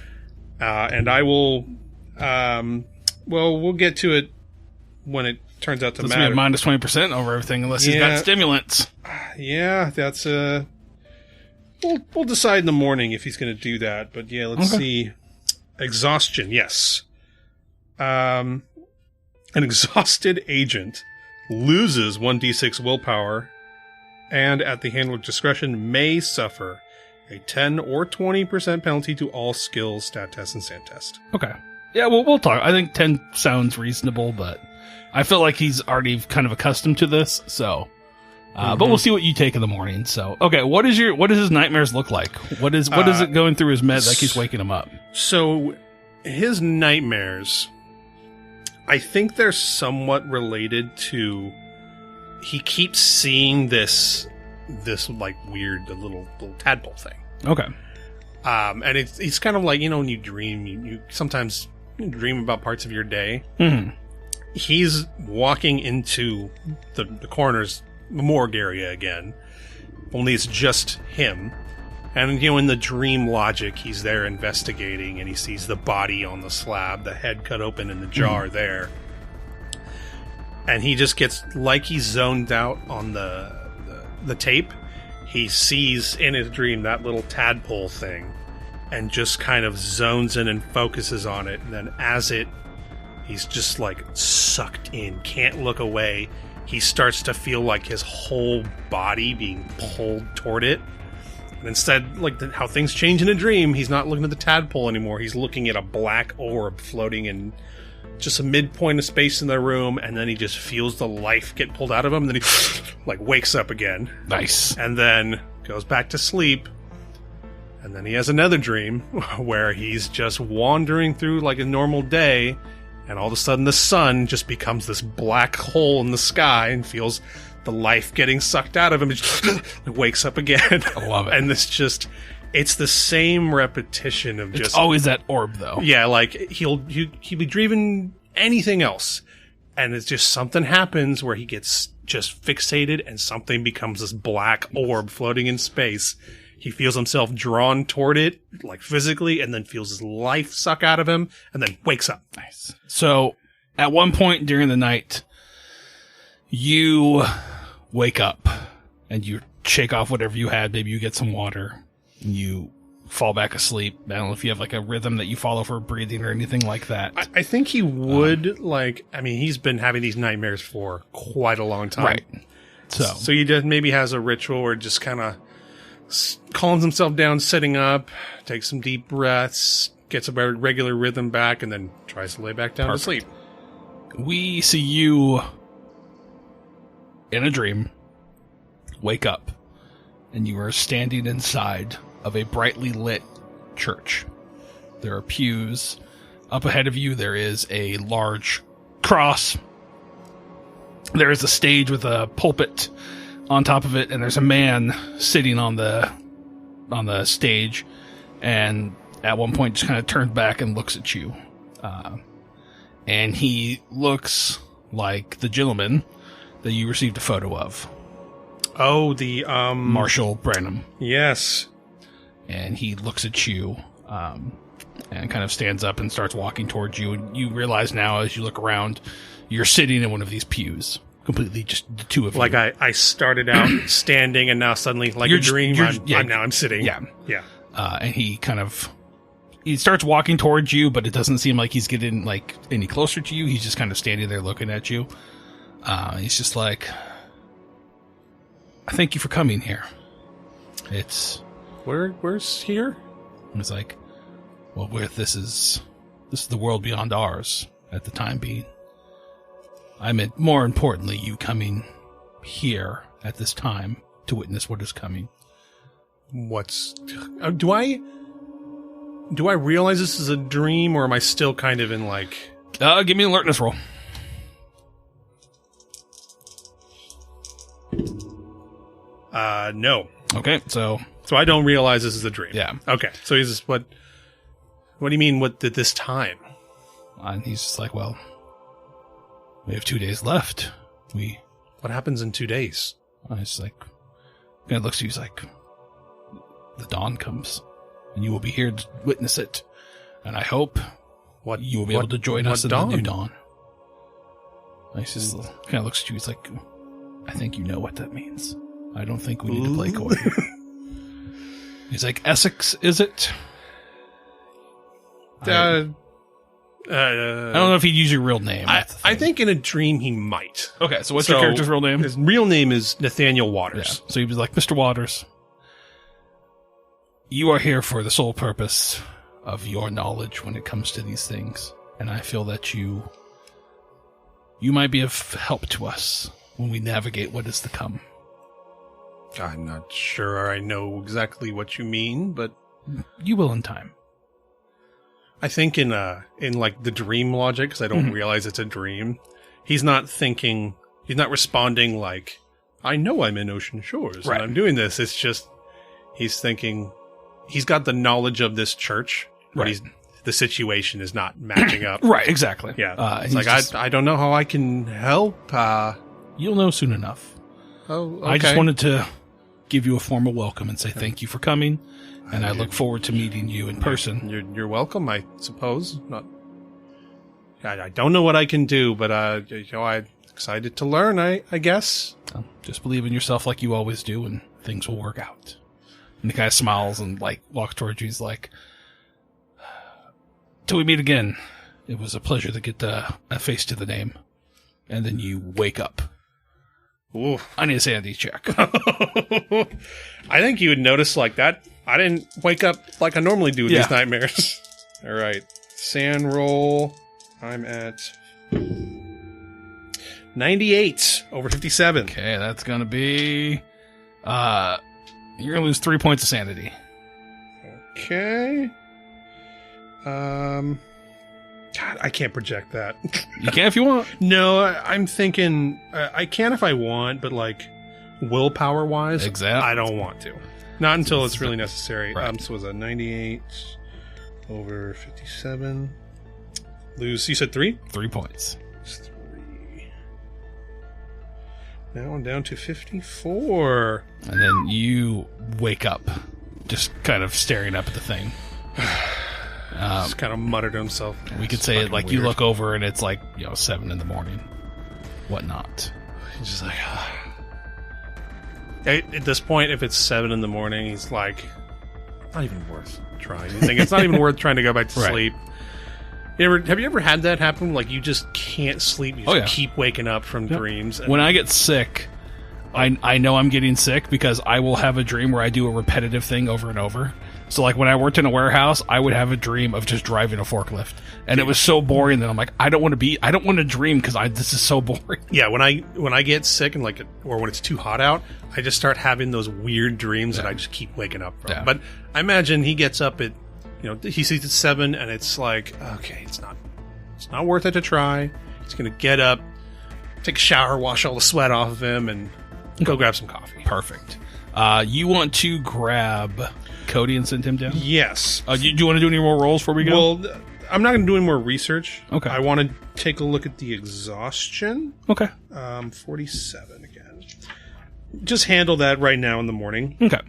And I will, we'll get to it when it turns out to Let's matter. be at -20% over everything unless he's got stimulants. Yeah, that's, we'll decide in the morning if he's going to do that. But yeah, let's see. Exhaustion, yes. An exhausted agent loses 1d6 willpower and at the handler's discretion may suffer a 10 or 20% penalty to all skills, stat test, and sand test. Okay. Yeah, well, we'll talk. I think 10 sounds reasonable, but I feel like he's already kind of accustomed to this, so... But we'll see what you take in the morning. So, okay, what does his nightmares look like? What is it going through his med that keeps waking him up? So, his nightmares, I think they're somewhat related to, he keeps seeing this like weird little tadpole thing. Okay. And it's kind of like, when you dream, you sometimes dream about parts of your day. Mm-hmm. He's walking into the coroner's morgue area again, only it's just him. And in the dream logic, he's there investigating and he sees the body on the slab, the head cut open in the jar there, and he just gets like he's zoned out on the tape. He sees in his dream that little tadpole thing and just kind of zones in and focuses on it, and then he's just like sucked in, can't look away. He starts to feel like his whole body being pulled toward it. And instead, like how things change in a dream, he's not looking at the tadpole anymore. He's looking at a black orb floating in just a midpoint of space in the room, and then he just feels the life get pulled out of him, and then he like wakes up again. Nice. And then goes back to sleep. And then he has another dream where he's just wandering through like a normal day, and all of a sudden the sun just becomes this black hole in the sky and feels the life getting sucked out of him. It wakes up again. I love it. And it's the same repetition of just... It's always that orb, though. Yeah, like he'll be dreaming anything else, and it's just something happens where he gets just fixated and something becomes this black orb floating in space. He feels himself drawn toward it, like physically, and then feels his life suck out of him, and then wakes up. Nice. So, at one point during the night, you wake up, and you shake off whatever you had. Maybe you get some water, and you fall back asleep. I don't know if you have like a rhythm that you follow for breathing or anything like that. I think he would, he's been having these nightmares for quite a long time. Right. So he maybe has a ritual or just kind of calms himself down sitting up, takes some deep breaths, gets a regular rhythm back, and then tries to lay back down to sleep. We see you in a dream, wake up, and you are standing inside of a brightly lit church. There are pews. Up ahead of you, there is a large cross. There is a stage with a pulpit on top of it, and there's a man sitting on the stage, and at one point just kind of turns back and looks at you. And he looks like the gentleman that you received a photo of. Oh, the Marshall Branham. Yes. And he looks at you, and kind of stands up and starts walking towards you, and you realize now as you look around, you're sitting in one of these pews. Completely just the two of you. Like I started out standing, and now suddenly, like a dream, I'm sitting. Yeah. Yeah. And he starts walking towards you, but it doesn't seem like he's getting like any closer to you. He's just kind of standing there looking at you. He's just like, I thank you for coming here. It's... Where's here? It's like, well, this is the world beyond ours at the time being. I meant, more importantly, you coming here at this time to witness what is coming. Do I realize this is a dream, or am I still kind of in like... Give me an alertness roll. No. Okay, so I don't realize this is a dream. Yeah. Okay, so he's just, what do you mean, what did this time? And he's just like, well, we have 2 days left. What happens in 2 days? It's like, kind of looks at you, he's like, the dawn comes, and you will be here to witness it. And I hope you will be able to join us in the new dawn. And he just kind of looks at you, he's like, I think you know what that means. I don't think we need to play coy. He's like, Essex, is it? I don't know if he'd use your real name. I think in a dream he might. Okay, so what's your character's real name? His real name is Nathaniel Waters. Yeah. So he was like, Mr. Waters, you are here for the sole purpose of your knowledge when it comes to these things. And I feel that you might be of help to us when we navigate what is to come. I'm not sure I know exactly what you mean, but you will in time. I think in like the dream logic, because I don't realize it's a dream, he's not responding like, I know I'm in Ocean Shores and I'm doing this. It's just, he's thinking, he's got the knowledge of this church, but the situation is not matching up. Right, exactly. Yeah. It's like, I don't know how I can help. You'll know soon enough. Oh, okay. I just wanted to give you a formal welcome and say thank you for coming, and I look forward to meeting you in person. You're welcome, I suppose. I don't know what I can do, but I'm excited to learn, I guess. Well, just believe in yourself like you always do, and things will work out. And the guy smiles and like walks towards you. He's like, till we meet again. It was a pleasure to get a face to the name. And then you wake up. Ooh. I need a sanity check. I think you would notice like that. I didn't wake up like I normally do with these nightmares. All right. Sand roll. I'm at 98 over 57. Okay, that's going to be... you're going to lose 3 points of sanity. Okay. God, I can't project that. You can if you want. No, I'm thinking I can if I want, but like willpower wise, I don't want to. Not until it's really necessary. Right. So it was a 98 over 57. Lose. You said 3? 3 points. 3. Now I'm down to 54. And then you wake up, just kind of staring up at the thing. Just kind of muttered to himself. We could say it like weird. You look over and it's like 7 a.m. Whatnot. He's just like, at this point, if it's 7 a.m, he's like, not even worth trying. You think it's not even worth trying to go back to sleep. Have you ever had that happen? Like you just can't sleep. You just keep waking up from dreams. When I get sick, I know I'm getting sick because I will have a dream where I do a repetitive thing over and over. So like when I worked in a warehouse, I would have a dream of just driving a forklift. And it was so boring that I'm like, I don't want to dream because this is so boring. Yeah, when I get sick and or when it's too hot out, I just start having those weird dreams that I just keep waking up from. Yeah. But I imagine he gets up at, he sees it's 7 and it's like, okay, it's not worth it to try. He's going to get up, take a shower, wash all the sweat off of him, and go grab some coffee. Perfect. You want to grab Cody and send him down? Yes. Do you want to do any more rolls before we go? Well, I'm not going to do any more research. Okay. I want to take a look at the exhaustion. Okay. 47 again. Just handle that right now in the morning. Okay.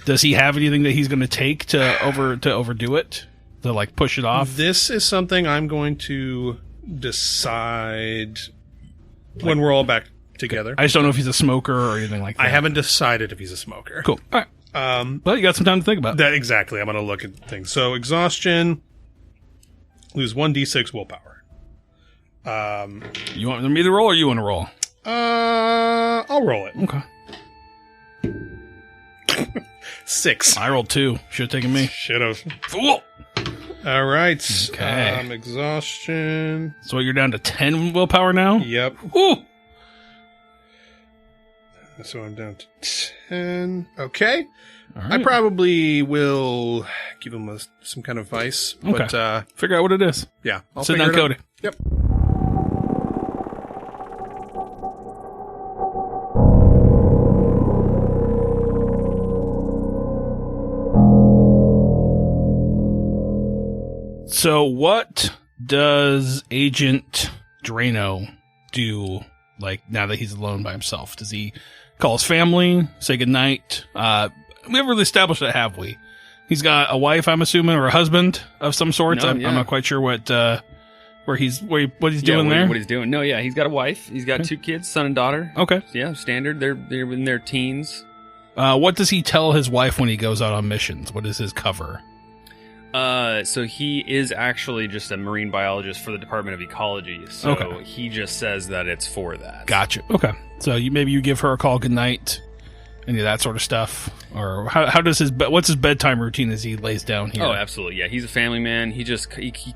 Does he have anything that he's going to take to overdo it? To like push it off? This is something I'm going to decide when we're all back together. I just don't know if he's a smoker or anything like that. I haven't decided if he's a smoker. Cool. All right. Well, you got some time to think about that. Exactly. I'm going to look at things. So exhaustion, lose 1d6 willpower. You want me to roll or you want to roll? I'll roll it. Okay. 6. I rolled 2. Should have taken me. Should have. Fool! All right. Okay. Exhaustion. So you're down to 10 willpower now? Yep. Ooh! So I'm down to 10. Okay. All right. I probably will give him some kind of vice. Okay. But, figure out what it is. yeah. I'll Sit figure down, it out. Cody. Yep. So what does Agent Drano do, like, now that he's alone by himself? Does he call his family, say goodnight? We haven't really established that, have we? He's got a wife, I'm assuming, or a husband of some sort. No, I'm not quite sure what he's doing there. What he's doing. No, yeah, he's got a wife. He's got 2 kids, son and daughter. Okay. Yeah, standard. They're in their teens. What does he tell his wife when he goes out on missions? What is his cover? So he is actually just a marine biologist for the Department of Ecology. So he just says that it's for that. Gotcha. Okay. So maybe you give her a call goodnight, any of that sort of stuff, or how does what's his bedtime routine as he lays down here? Oh, absolutely. Yeah, he's a family man. He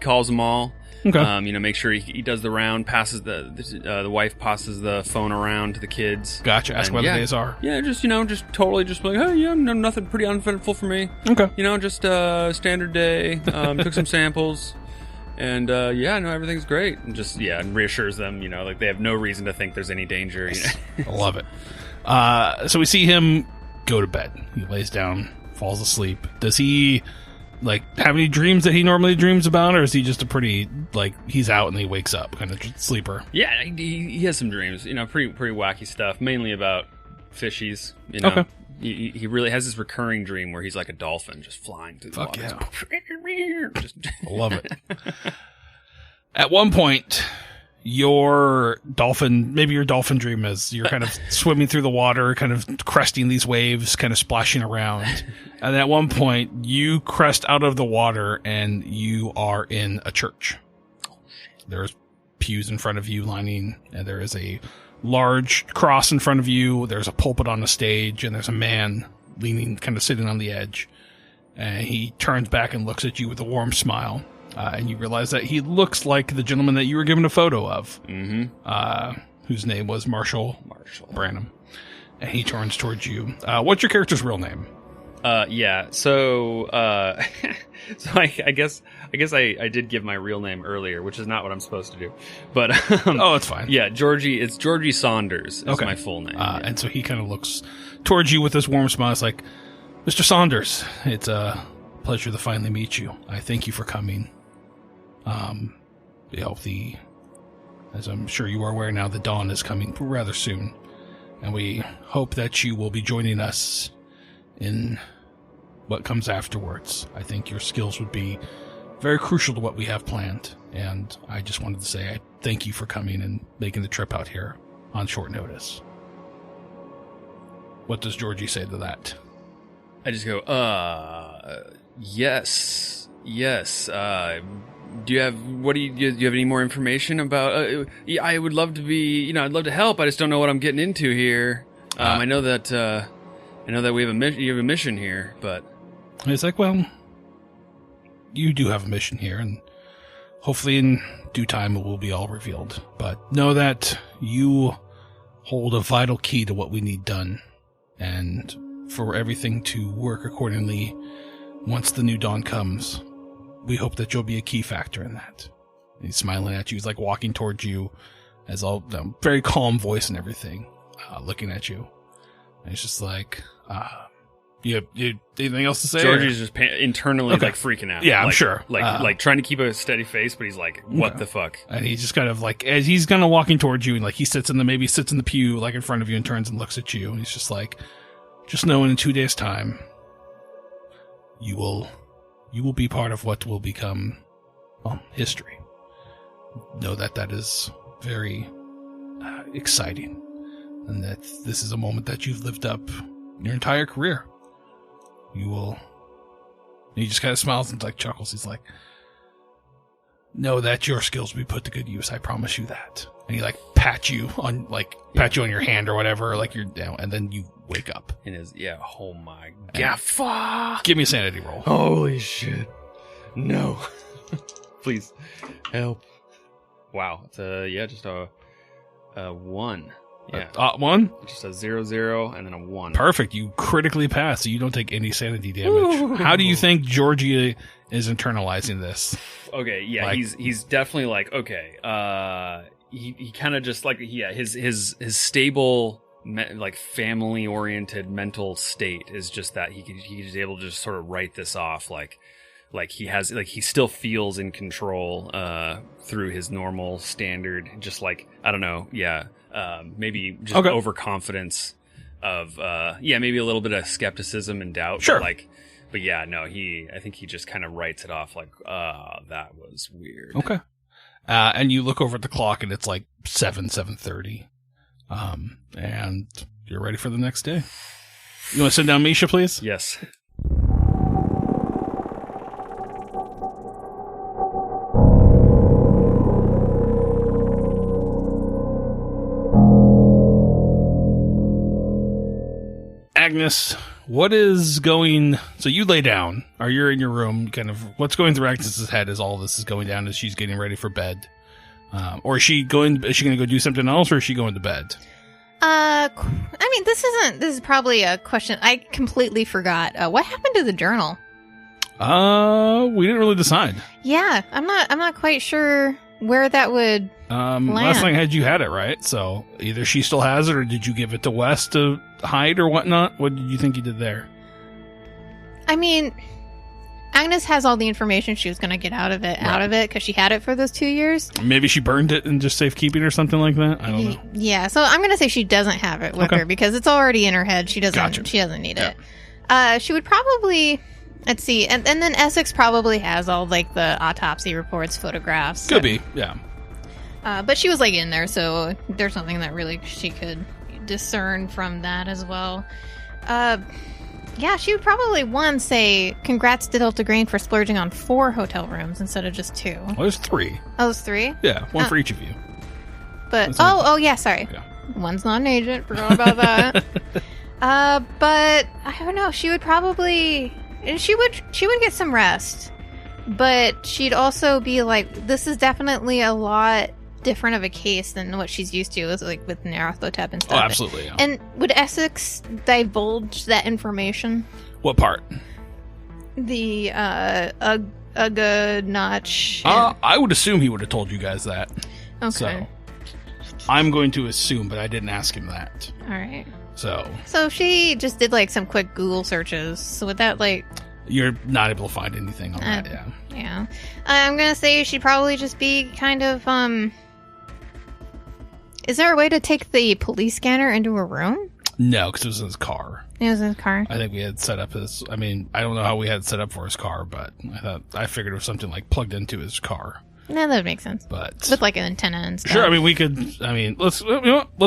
calls them all. Okay. Make sure he does the round, passes the wife passes the phone around to the kids. Gotcha. Ask what the days are. Yeah, just like, hey, yeah, no, nothing pretty uneventful for me. Okay. Just standard day. Took some samples, and everything's great. And just and reassures them, like they have no reason to think there's any danger. I love it. So we see him go to bed. He lays down, falls asleep. Does he have any dreams that he normally dreams about, or is he just a pretty he's out and he wakes up kind of sleeper? Yeah, he has some dreams. Pretty wacky stuff, mainly about fishies. Okay. He really has this recurring dream where he's like a dolphin just flying through the water. Yeah. I love it. At one point, your dolphin dream is you're kind of swimming through the water, kind of cresting these waves, kind of splashing around. And at one point, you crest out of the water and you are in a church. There's pews in front of you lining, and there is a large cross in front of you. There's a pulpit on the stage, and there's a man leaning, kind of sitting on the edge. And he turns back and looks at you with a warm smile. And you realize that he looks like the gentleman that you were given a photo of, whose name was Marshall Branham. And he turns towards you. What's your character's real name? So I guess I did give my real name earlier, which is not what I'm supposed to do. But it's fine. Yeah, it's Georgie Saunders is my full name. And so he kind of looks towards you with this warm smile. It's like, Mr. Saunders, it's a pleasure to finally meet you. I thank you for coming. As I'm sure you are aware now, the dawn is coming rather soon, and we hope that you will be joining us in what comes afterwards. I think your skills would be very crucial to what we have planned, and I just wanted to say I thank you for coming and making the trip out here on short notice. What does Georgie say to that? I just go, yes. Do you have any more information about? I would love to be, I'd love to help. I just don't know what I'm getting into here. I know that we have a mission. You have a mission here, but it's like, well, you do have a mission here, and hopefully in due time it will be all revealed. But know that you hold a vital key to what we need done, and for everything to work accordingly once the new dawn comes. We hope that you'll be a key factor in that. And he's smiling at you. He's like walking towards you as all very calm voice and everything, looking at you. And he's just like, you anything else to say? Georgie's just internally freaking out. Yeah, I'm sure. Like trying to keep a steady face, but he's like, what the fuck? And he's just kind of as he's kind of walking towards you, and he sits in the pew in front of you and turns and looks at you. And he's just like, just knowing in 2 days' time, you will be part of what will become, history. Know that is very exciting, and that this is a moment that you've lived up your entire career. He just kind of smiles and chuckles. He's like, know that your skills will be put to good use. I promise you that. And he pat you on your hand or whatever, you're down, and then you wake up. Oh my god. Give me a sanity roll. Holy shit. No. Please help. Wow. It's just a 1. Yeah. 1? Just a 0 and then a 1. Perfect. You critically pass, so you don't take any sanity damage. Ooh. How do you think Georgia is internalizing this? Okay, yeah, Like- he's definitely like, okay, he kind of just like, yeah, his stable, like family oriented mental state is just that he's able to just sort of write this off like he still feels in control through his normal standard, just like, I don't know, maybe just overconfidence of maybe a little bit of skepticism and doubt. Sure. But yeah, no, I think he just kind of writes it off like, that was weird. Okay. And you look over at the clock and it's like 7:30. And you're ready for the next day. You want to sit down, Misha, please? Yes. Agnes, what is going... So you lay down, or you're in your room, kind of... What's going through Agnes's head as all this is going down as she's getting ready for bed? Or is she going to go do something else, or is she going to bed? I mean, this is probably a question I completely forgot. What happened to the journal? We didn't really decide. Yeah, I'm not quite sure where that would Last thing you had it, right? So either she still has it, or did you give it to Wes to hide or whatnot? What did you think you did there? I mean, Agnes has all the information she was going to get out of it because she had it for those 2 years. Maybe she burned it and just safekeeping or something like that. I don't know. Yeah, so I'm going to say she doesn't have it with her because it's already in her head. She doesn't. Gotcha. She doesn't need it. She would probably. Let's see, and then Essex probably has all like the autopsy reports, photographs. Could be, yeah. But she was like in there, so there's something that really she could discern from that as well. Yeah, she would probably say, "Congrats to Delta Green for splurging on 4 hotel rooms instead of just 2." Well, there's 3. Oh, it's 3? Yeah, one for each of you. But yeah, sorry. Okay. One's not an agent. Forgot about that. But I don't know. She would probably. She would get some rest, but she'd also be like, this is definitely a lot different of a case than what she's used to, like with Nyarlathotep and stuff. Oh, absolutely. Yeah. And would Essex divulge that information? What part? The Uga Notch. I would assume he would have told you guys that. Okay. So I'm going to assume, but I didn't ask him that. All right. So she just did like some quick Google searches. So with that, like, you're not able to find anything on that, yeah. Yeah. I'm gonna say she'd probably just be kind of Is there a way to take the police scanner into a room? No, because it was in his car. It was in his car. I think we had set up I don't know how we had it set up for his car, but I figured it was something like plugged into his car. No, that would make sense. But with like an antenna and stuff. Sure, let's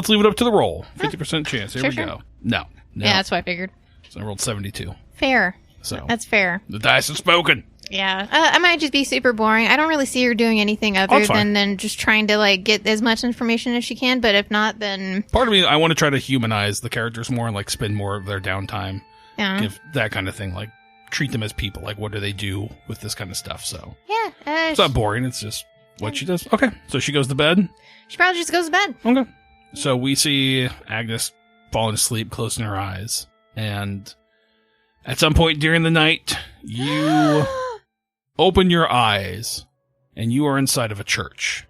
leave it up to the roll. 50% chance. Here we go. No. Yeah, that's what I figured. So I rolled 72. Fair. So that's fair. The dice have spoken. Yeah. I might just be super boring. I don't really see her doing anything other than just trying to like get as much information as she can, but if not, then part of me, I want to try to humanize the characters more and like spend more of their downtime. Yeah. Give that kind of thing, like treat them as people. Like, what do they do with this kind of stuff? So yeah, it's not boring. It's just what she does. Okay, so she goes to bed. She probably just goes to bed. Okay, so we see Agnes falling asleep, closing her eyes, and at some point during the night, you open your eyes, and you are inside of a church.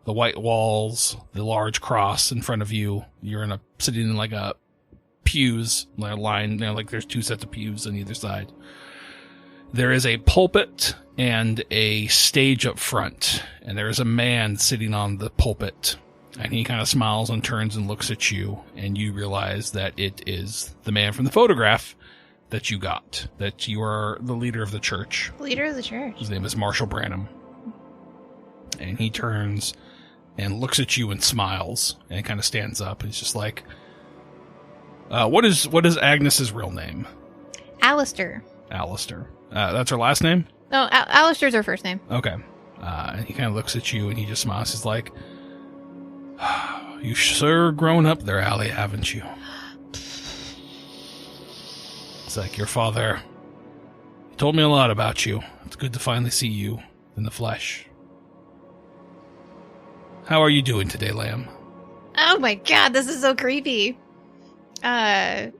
The white walls, the large cross in front of you. You're sitting in like a pews, line, like there's 2 sets of pews on either side. There is a pulpit and a stage up front, and there is a man sitting on the pulpit, and he kind of smiles and turns and looks at you, and you realize that it is the man from the photograph that you got, that you are the leader of the church. Leader of the church. His name is Marshall Branham. And he turns and looks at you and smiles, and he kind of stands up, and he's just like, what is Agnes's real name? Alistair. Alistair. That's her last name? No, Alistair's her first name. Okay. And he kind of looks at you, and he just smiles. He's like, you sure grown up there, Allie, haven't you? It's like, your father, You told me a lot about you. It's good to finally see you in the flesh. How are you doing today, Lamb? Oh my god, this is so creepy. So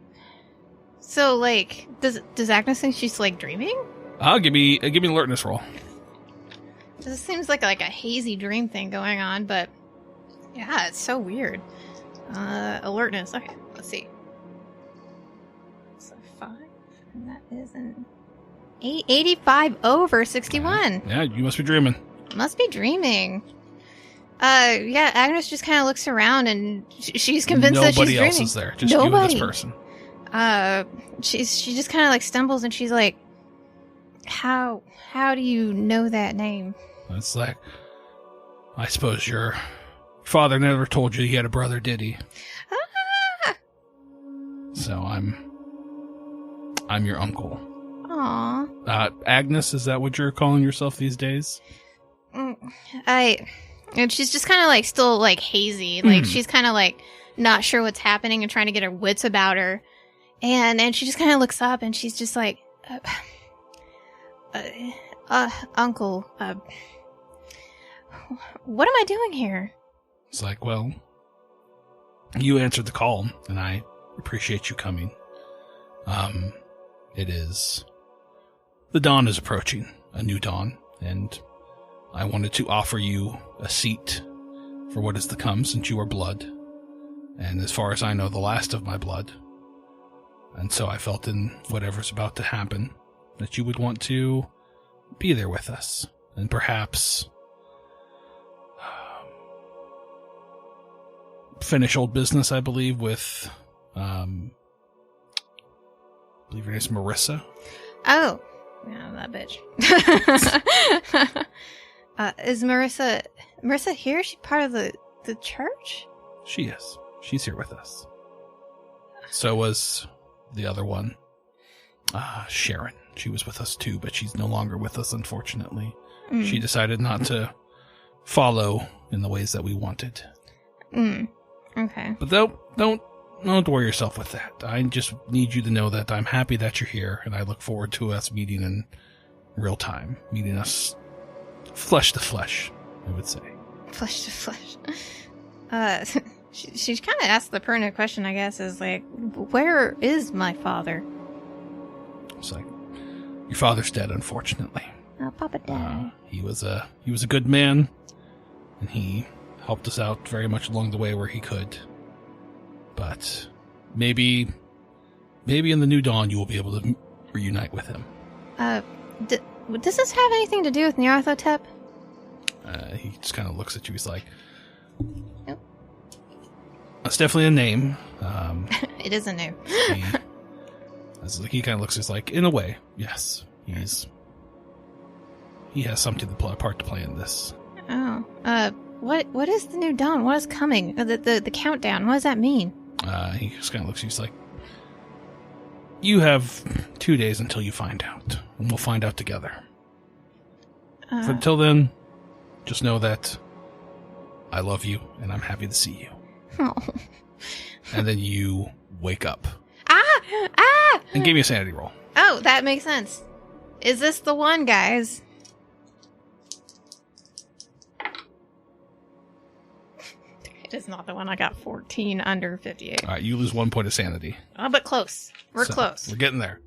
like, does Agnes think she's like dreaming? Give me an alertness roll. This seems like a hazy dream thing going on, but yeah, it's so weird. Alertness. Okay, let's see. So 5, and that is an 85 over 61. Yeah, you must be dreaming. Must be dreaming. Yeah, Agnes just kind of looks around and she's convinced that she's dreaming. Nobody else is there. Just you and this person. She just kind of like stumbles and she's like, how do you know that name? It's like, I suppose your father never told you he had a brother, did he? Ah! So I'm your uncle. Aw. Agnes, is that what you're calling yourself these days? And she's just kind of like still like hazy. Like she's kind of like not sure what's happening and trying to get her wits about her. And she just kind of looks up and she's just like, Uncle, what am I doing here? It's like, well, you answered the call and I appreciate you coming. It is, the dawn is approaching, a new dawn, and I wanted to offer you a seat for what is to come, since you are blood. And as far as I know, the last of my blood. And so I felt in whatever's about to happen that you would want to be there with us. And perhaps finish old business, I believe, with, I believe her name's Marissa. Oh. Yeah, that bitch. Is Marissa here? Is she part of the church? She is. She's here with us. So was the other one, Sharon. She was with us too, but she's no longer with us, unfortunately. She decided not to follow in the ways that we wanted. Okay. But don't worry yourself with that. I just need you to know that I'm happy that you're here, and I look forward to us meeting in real time. Meeting us flesh to flesh, I would say. Flesh to flesh. She kind of asked the pertinent question, I guess, is like, where is my father? It's like, your father's dead, unfortunately. Oh, Papa died. He was a good man, and he helped us out very much along the way where he could. But maybe in the new dawn you will be able to reunite with him. Does this have anything to do with Nyarlathotep? He just kind of looks at you. He's like, Nope. That's definitely a name. It is a name. He kind of looks just like, in a way, yes. He has something part to play in this. Oh. What is the new dawn? What is coming? The countdown. What does that mean? He just kind of looks at you. He's like, you have 2 days until you find out. And we'll find out together. But until then, just know that I love you and I'm happy to see you. Oh. And then you wake up. Ah! And give me a sanity roll. Oh, that makes sense. Is this the one, guys? It is not the one. I got 14 under 58. All right, you lose 1 point of sanity. Oh, but close. We're close. We're getting there.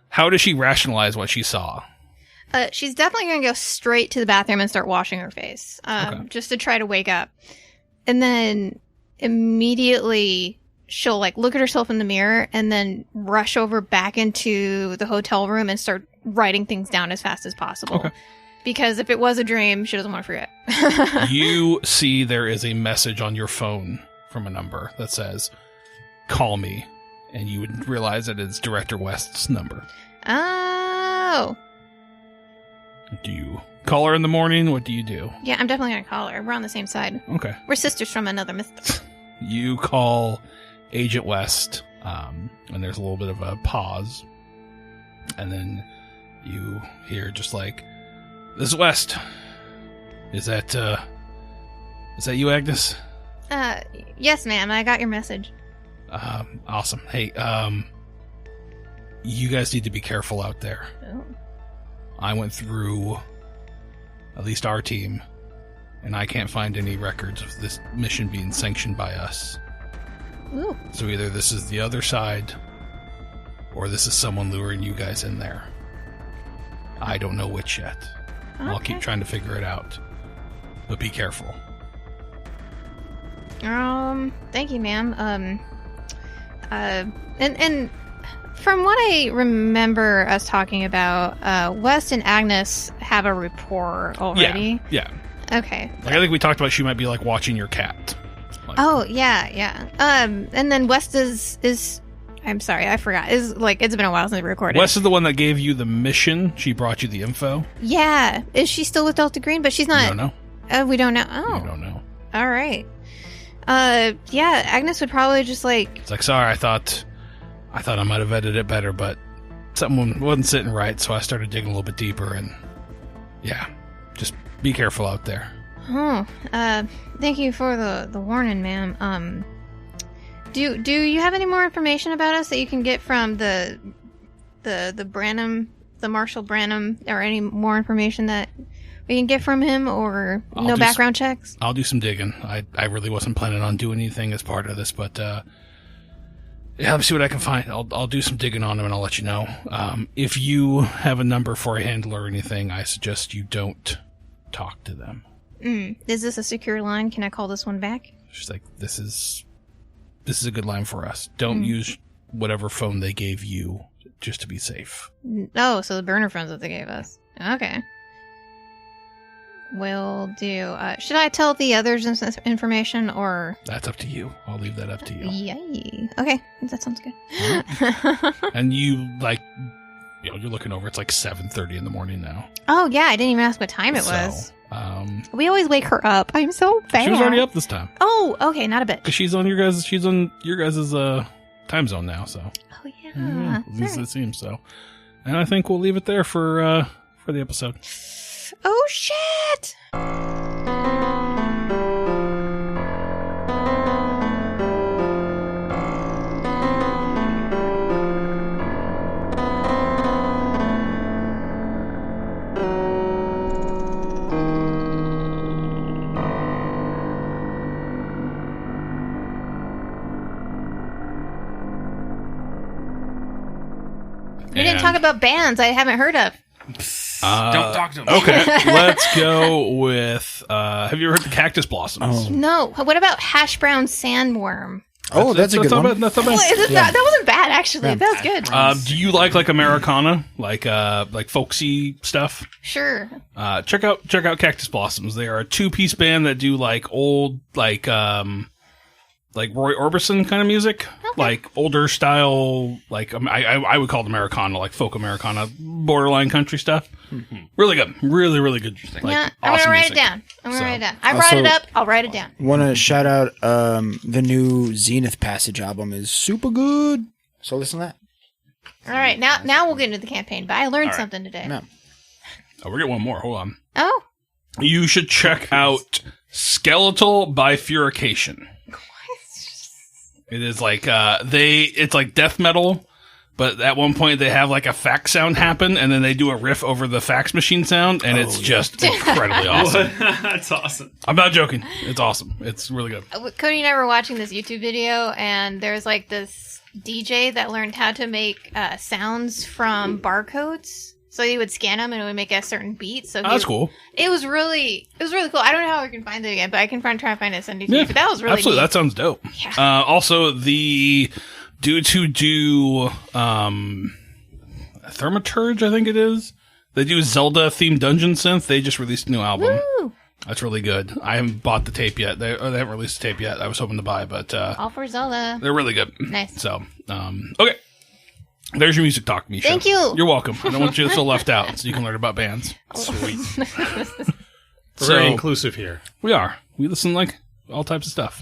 How does she rationalize what she saw? She's definitely going to go straight to the bathroom and start washing her face, just to try to wake up. And then immediately she'll like look at herself in the mirror and then rush over back into the hotel room and start writing things down as fast as possible. Okay. Because if it was a dream, she doesn't want to forget. You see there is a message on your phone from a number that says, call me. And you would realize that it's Director West's number. Oh. Do you call her in the morning? What do you do? Yeah, I'm definitely going to call her. We're on the same side. Okay. We're sisters from another myth. You call Agent West, and there's a little bit of a pause. And then you hear just like, this is West. Is that you, Agnes? Yes, ma'am. I got your message. Awesome. Hey, you guys need to be careful out there. Oh. I went through at least our team, and I can't find any records of this mission being sanctioned by us. Ooh. So either this is the other side, or this is someone luring you guys in there. I don't know which yet. Okay. I'll keep trying to figure it out. But be careful. Thank you, ma'am. And from what I remember us talking about, West and Agnes have a rapport already. Yeah. Okay. Like, I think we talked about she might be like watching your cat. Like, Oh, yeah. And then West is I'm sorry, I forgot. Is like it's been a while since we recorded. Wes is the one that gave you the mission. She brought you the info. Yeah. Is she still with Delta Green? But she's not. You don't know. We don't know. Oh. You don't know. All right. Yeah, Agnes would probably just like. It's like, sorry, I thought I might have edited it better, but something wasn't sitting right, so I started digging a little bit deeper, and yeah, just be careful out there. Oh, thank you for the warning, ma'am. Do you have any more information about us that you can get from the Branham, the Marshall Branham, or any more information that we can get from him, or no background checks? I'll do some digging. I really wasn't planning on doing anything as part of this, but yeah, let me see what I can find. I'll do some digging on him, and I'll let you know. If you have a number for a handler or anything, I suggest you don't talk to them. Is this a secure line? Can I call this one back? She's like, this is a good line for us. Don't use whatever phone they gave you just to be safe. Oh, so the burner phones that they gave us. Okay. Will do. Should I tell the others this information, or? That's up to you. I'll leave that up to you. Yay. Okay, that sounds good. And you, like, you're looking over. It's like 7:30 in the morning now. Oh, yeah, I didn't even ask what time it was. We always wake her up. I'm so bad. She was already up this time. Oh, okay, not a bit. Because she's on your guys' time zone now, so. Oh, yeah. At least it seems so. And I think we'll leave it there for the episode. Oh, shit! We didn't talk about bands I haven't heard of. Don't talk to him. Okay, let's go with. Have you ever heard the Cactus Blossoms? Oh. No. What about Hash Brown Sandworm? Oh, that's a good one. That's not bad. That wasn't bad, actually. Yeah. That was good. Do you like Americana, like folksy stuff? Sure. Check out Cactus Blossoms. They are a 2-piece band that do like old like Roy Orbison kind of music, like older style, like I would call it Americana, like folk Americana, borderline country stuff. Really good, really good. Like, Yeah, I'm awesome gonna write music. it down. I Also- brought it up. I'll write it down. Want to shout out the new Zenith Passage album is super good. So listen to that. All right, now we'll get into the campaign. But I learned something today. No. Oh, we're getting one more. Hold on. Oh, You should check out Skeletal Bifurcation. It is like it's like death metal, but at one point they have like a fax sound happen, and then they do a riff over the fax machine sound, and it's just incredibly awesome. That's awesome. I'm not joking. It's awesome. It's really good. Cody and I were watching this YouTube video, and there's like this DJ that learned how to make sounds from barcodes. So he would scan them, and it would make a certain beat. So That's cool. It was really cool. I don't know how we can find it again, but I can try and find it and send it to you. But that was really absolutely. neat. That sounds dope. Yeah. Also, the dudes who do Thaumaturge, I think it is. They do Zelda themed dungeon synth. They just released a new album. Woo! That's really good. I haven't bought the tape yet. They haven't released the tape yet. I was hoping to buy, but All for Zelda. they're really good. Nice. So, okay. There's your music talk, Misha. Thank you. You're welcome. I don't want you to feel left out, so you can learn about bands. Sweet. We're So- very inclusive here. We are. We listen like all types of stuff.